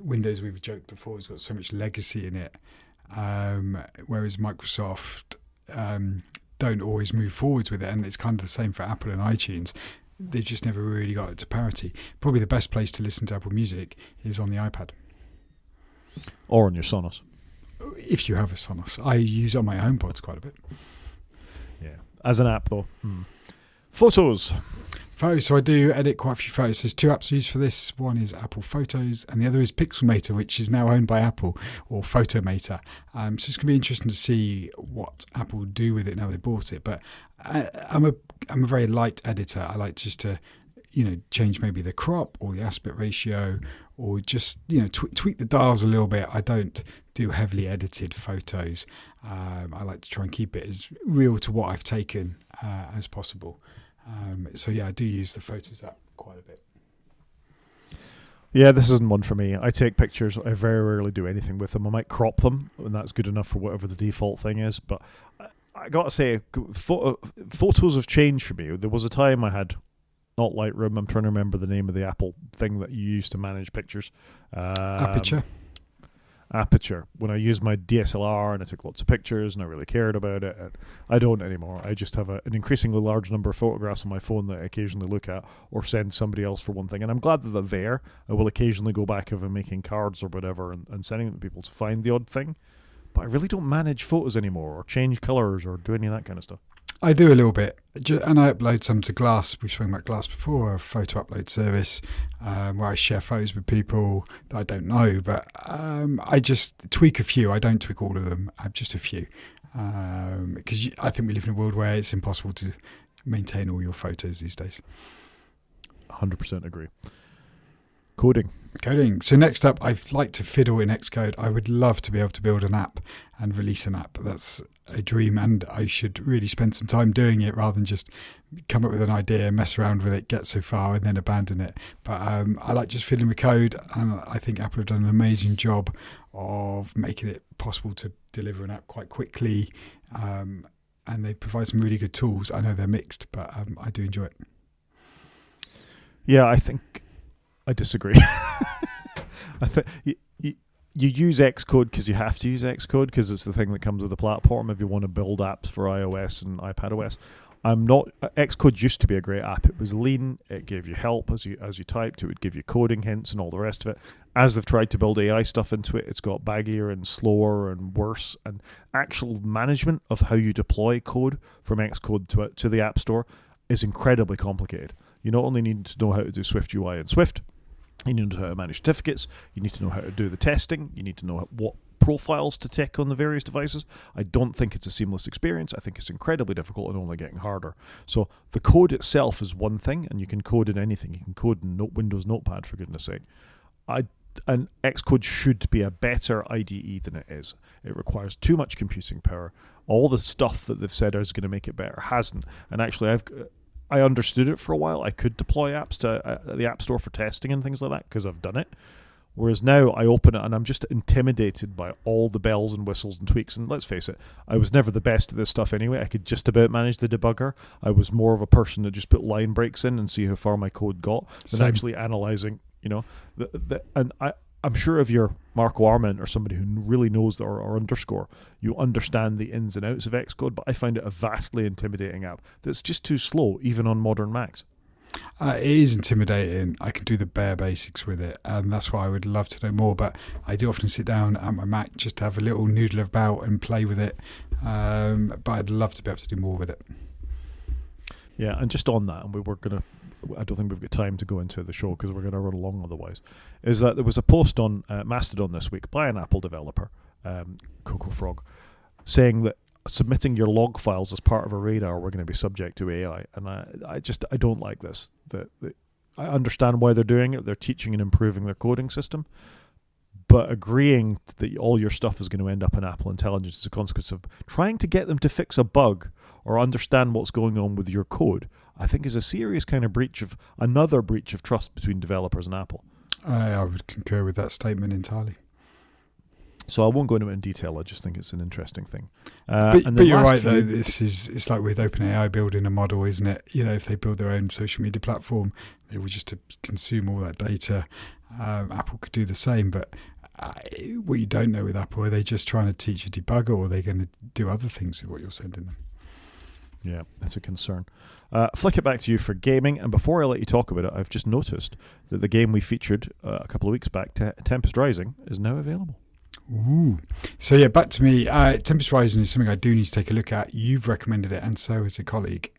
Windows, we've joked before, has got so much legacy in it, whereas Microsoft don't always move forwards with it. And it's kind of the same for Apple and iTunes. They've just never really got it to parity. Probably the best place to listen to Apple Music is on the iPad. Or on your Sonos. If you have a Sonos. I use it on my HomePods quite a bit. Yeah. As an app, though. Photos. So I do edit quite a few photos. There's two apps I use for this. One is Apple Photos and the other is Pixelmator, which is now owned by Apple, or Photomator. So it's going to be interesting to see what Apple do with it now they bought it. But I'm a very light editor. I like just to change maybe the crop or the aspect ratio, or just tweak the dials a little bit. I don't do heavily edited photos. I like to try and keep it as real to what I've taken as possible. So yeah, I do use the Photos app quite a bit. Yeah, this isn't one for me. I take pictures. I very rarely do anything with them. I might crop them, and that's good enough for whatever the default thing is. But I got to say, photos have changed for me. There was a time I had, not Lightroom, I'm trying to remember the name of the Apple thing that you use to manage pictures. Aperture. When I used my DSLR and I took lots of pictures and I really cared about it, and I don't anymore. I just have an increasingly large number of photographs on my phone that I occasionally look at or send somebody else for one thing, and I'm glad that they're there. I will occasionally go back if I'm making cards or whatever and sending them to people to find the odd thing, but I really don't manage photos anymore or change colours or do any of that kind of stuff. I do a little bit, and I upload some to Glass. We've spoken about Glass before, a photo upload service where I share photos with people that I don't know, but I just tweak a few. I don't tweak all of them, just a few, because I think we live in a world where it's impossible to maintain all your photos these days. 100% agree. Coding. So next up, I'd like to fiddle in Xcode. I would love to be able to build an app and release an app. That's a dream, and I should really spend some time doing it rather than just come up with an idea, mess around with it, get so far and then abandon it. But I like just fiddling with code, and I think Apple have done an amazing job of making it possible to deliver an app quite quickly, and they provide some really good tools. I know they're mixed, but I do enjoy it. Yeah, I think I disagree. I think you use Xcode because you have to use Xcode because it's the thing that comes with the platform if you want to build apps for iOS and iPadOS. Xcode used to be a great app. It was lean. It gave you help as you typed. It would give you coding hints and all the rest of it. As they've tried to build AI stuff into it, it's got baggier and slower and worse. And actual management of how you deploy code from Xcode to the App Store is incredibly complicated. You not only need to know how to do Swift UI in Swift, you need to know how to manage certificates, you need to know how to do the testing, you need to know what profiles to tick on the various devices. I don't think it's a seamless experience. I think it's incredibly difficult and only getting harder. So the code itself is one thing, and you can code in anything. You can code in Windows Notepad, for goodness sake. And Xcode should be a better IDE than it is. It requires too much computing power. All the stuff that they've said is going to make it better hasn't. And actually, I understood it for a while. I could deploy apps to the App Store for testing and things like that because I've done it. Whereas now I open it and I'm just intimidated by all the bells and whistles and tweaks. And let's face it, I was never the best at this stuff anyway. I could just about manage the debugger. I was more of a person that just put line breaks in and see how far my code got than actually analyzing, and I'm sure if you're Marco Arment or somebody who really knows or underscore, you understand the ins and outs of Xcode, but I find it a vastly intimidating app that's just too slow, even on modern Macs. It is intimidating. I can do the bare basics with it, and that's why I would love to know more. But I do often sit down at my Mac just to have a little noodle about and play with it. But I'd love to be able to do more with it. Yeah, and just on that, and I don't think we've got time to go into the show because we're going to run along otherwise, is that there was a post on Mastodon this week by an Apple developer, Coco Frog, saying that submitting your log files as part of a radar we're going to be subject to AI. And I don't like this. I understand why they're doing it. They're teaching and improving their coding system. But agreeing that all your stuff is going to end up in Apple Intelligence is a consequence of trying to get them to fix a bug or understand what's going on with your code, I think is a serious kind of another breach of trust between developers and Apple. I would concur with that statement entirely. So I won't go into it in detail. I just think it's an interesting thing. But you're right, though. It's like with OpenAI building a model, isn't it? If they build their own social media platform, they will just consume all that data. Apple could do the same, but what you don't know with Apple, are they just trying to teach a debugger, or are they going to do other things with what you're sending them? Yeah, that's a concern. Flick it back to you for gaming, and before I let you talk about it, I've just noticed that the game we featured a couple of weeks back, Tempest Rising, is now available. Ooh. So yeah, back to me. Tempest Rising is something I do need to take a look at. You've recommended it, and so has a colleague.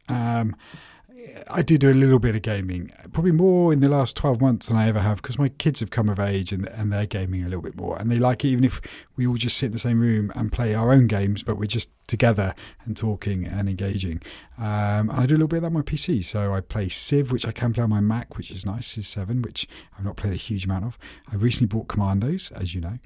I do a little bit of gaming, probably more in the last 12 months than I ever have, because my kids have come of age and they're gaming a little bit more, and they like it even if we all just sit in the same room and play our own games, but we're just together and talking and engaging. And I do a little bit of that on my PC. So I play Civ, which I can play on my Mac, which is nice, Civ 7, which I've not played a huge amount of. I recently bought Commandos, as you know,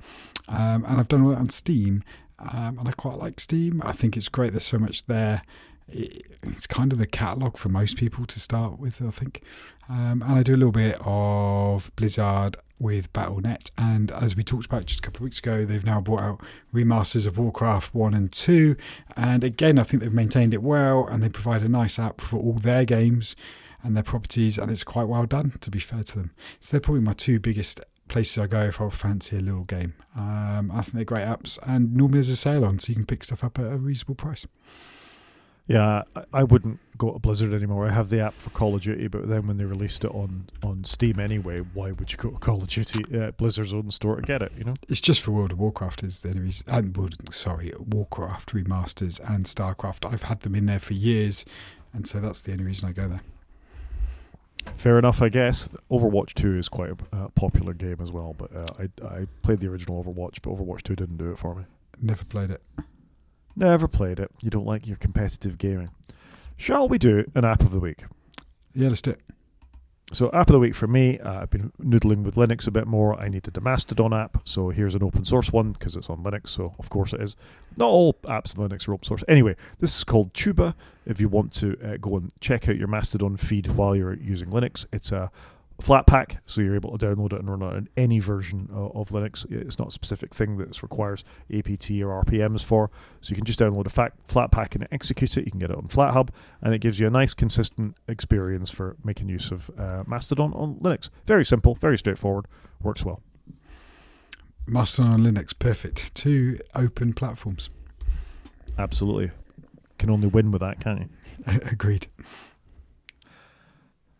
and I've done all that on Steam, and I quite like Steam. I think it's great. There's so much there. It's kind of the catalogue for most people to start with, I think. And I do a little bit of Blizzard with Battle.net. And as we talked about just a couple of weeks ago, they've now brought out remasters of Warcraft 1 and 2. And again, I think they've maintained it well, and they provide a nice app for all their games and their properties. And it's quite well done, to be fair to them. So they're probably my two biggest places I go if I fancy a little game. I think they're great apps. And normally there's a sale on, so you can pick stuff up at a reasonable price. Yeah, I wouldn't go to Blizzard anymore. I have the app for Call of Duty, but then when they released it on Steam anyway, why would you go to Call of Duty, Blizzard's own store to get it, It's just for World of Warcraft is the only reason. Warcraft remasters and StarCraft. I've had them in there for years, and so that's the only reason I go there. Fair enough, I guess. Overwatch 2 is quite a popular game as well, but I played the original Overwatch, but Overwatch 2 didn't do it for me. Never played it. Never played it. You don't like your competitive gaming. Shall we do an app of the week? Yeah, let's do it. So app of the week for me, I've been noodling with Linux a bit more. I needed a Mastodon app, so here's an open source one because it's on Linux, so of course it is. Not all apps on Linux are open source. Anyway, this is called Tuba. If you want to go and check out your Mastodon feed while you're using Linux, it's a Flatpak, so you're able to download it and run it on any version of Linux. It's not a specific thing that this requires APT or RPMs for, so you can just download a Flatpak and execute it. You can get it on FlatHub, and it gives you a nice, consistent experience for making use of Mastodon on Linux. Very simple, very straightforward, works well. Mastodon on Linux, perfect. 2 open platforms. Absolutely. Can only win with that, can't you? Agreed.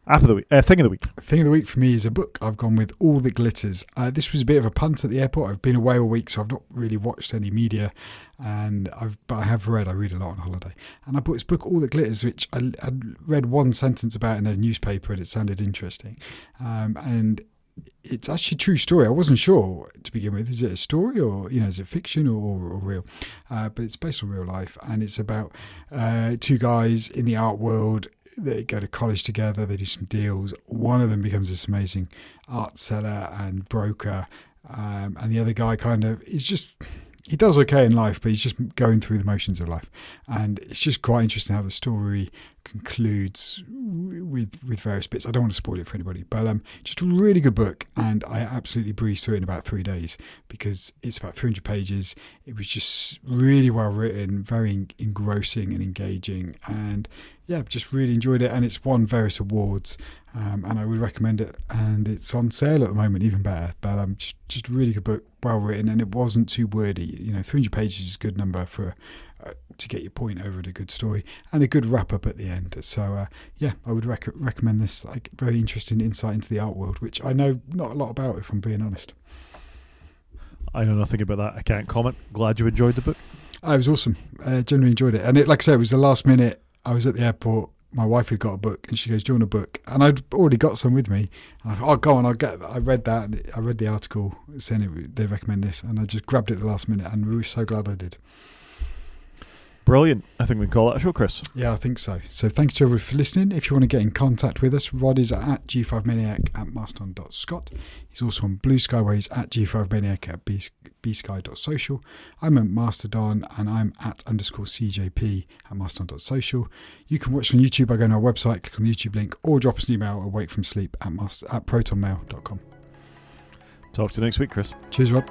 App of the week, thing of the week. Thing of the week for me is a book. I've gone with All That Glitters. This was a bit of a punt at the airport. I've been away all week, so I've not really watched any media, but I have read. I read a lot on holiday, and I bought this book, All That Glitters, which I read one sentence about in a newspaper, and it sounded interesting, and it's actually a true story. I wasn't sure to begin with. Is it a story, or is it fiction or real? But it's based on real life, and it's about two guys in the art world. They go to college together, they do some deals. One of them becomes this amazing art seller and broker, and the other guy he does okay in life, but he's just going through the motions of life. And it's just quite interesting how the story concludes with various bits. I don't want to spoil it for anybody, but just a really good book, and I absolutely breezed through it in about 3 days because it's about 300 pages. It was just really well written, very engrossing and engaging, and yeah, just really enjoyed it. And it's won various awards, and I would recommend it. And it's on sale at the moment, even better. But just a really good book, well written, and it wasn't too wordy. 300 pages is a good number for to get your point over at a good story, and a good wrap up at the end. So yeah, I would recommend this. Like, very interesting insight into the art world, which I know not a lot about, if I'm being honest. I know nothing about that. I can't comment. Glad you enjoyed the book. It was awesome. Generally enjoyed it, and like I said, it was the last minute. I was at the airport. My wife had got a book, and she goes, "Do you want a book?" And I'd already got some with me. And I thought, "Oh, go on, I'll get that." I read that. And I read the article saying they recommend this, and I just grabbed it at the last minute, and we were so glad I did. Brilliant. I think we can call that a show, Chris. Yeah, I think so. So thanks to everyone for listening. If you want to get in contact with us, Rod is at g5maniac@mastodon.scot. He's also on Blue Sky, where he's at g5maniac at bsky.social. I'm at Mastodon, and I'm at _CJP at mastodon.social. You can watch on YouTube by going to our website, click on the YouTube link, or drop us an email awake from sleep at protonmail.com. Talk to you next week, Chris. Cheers, Rob.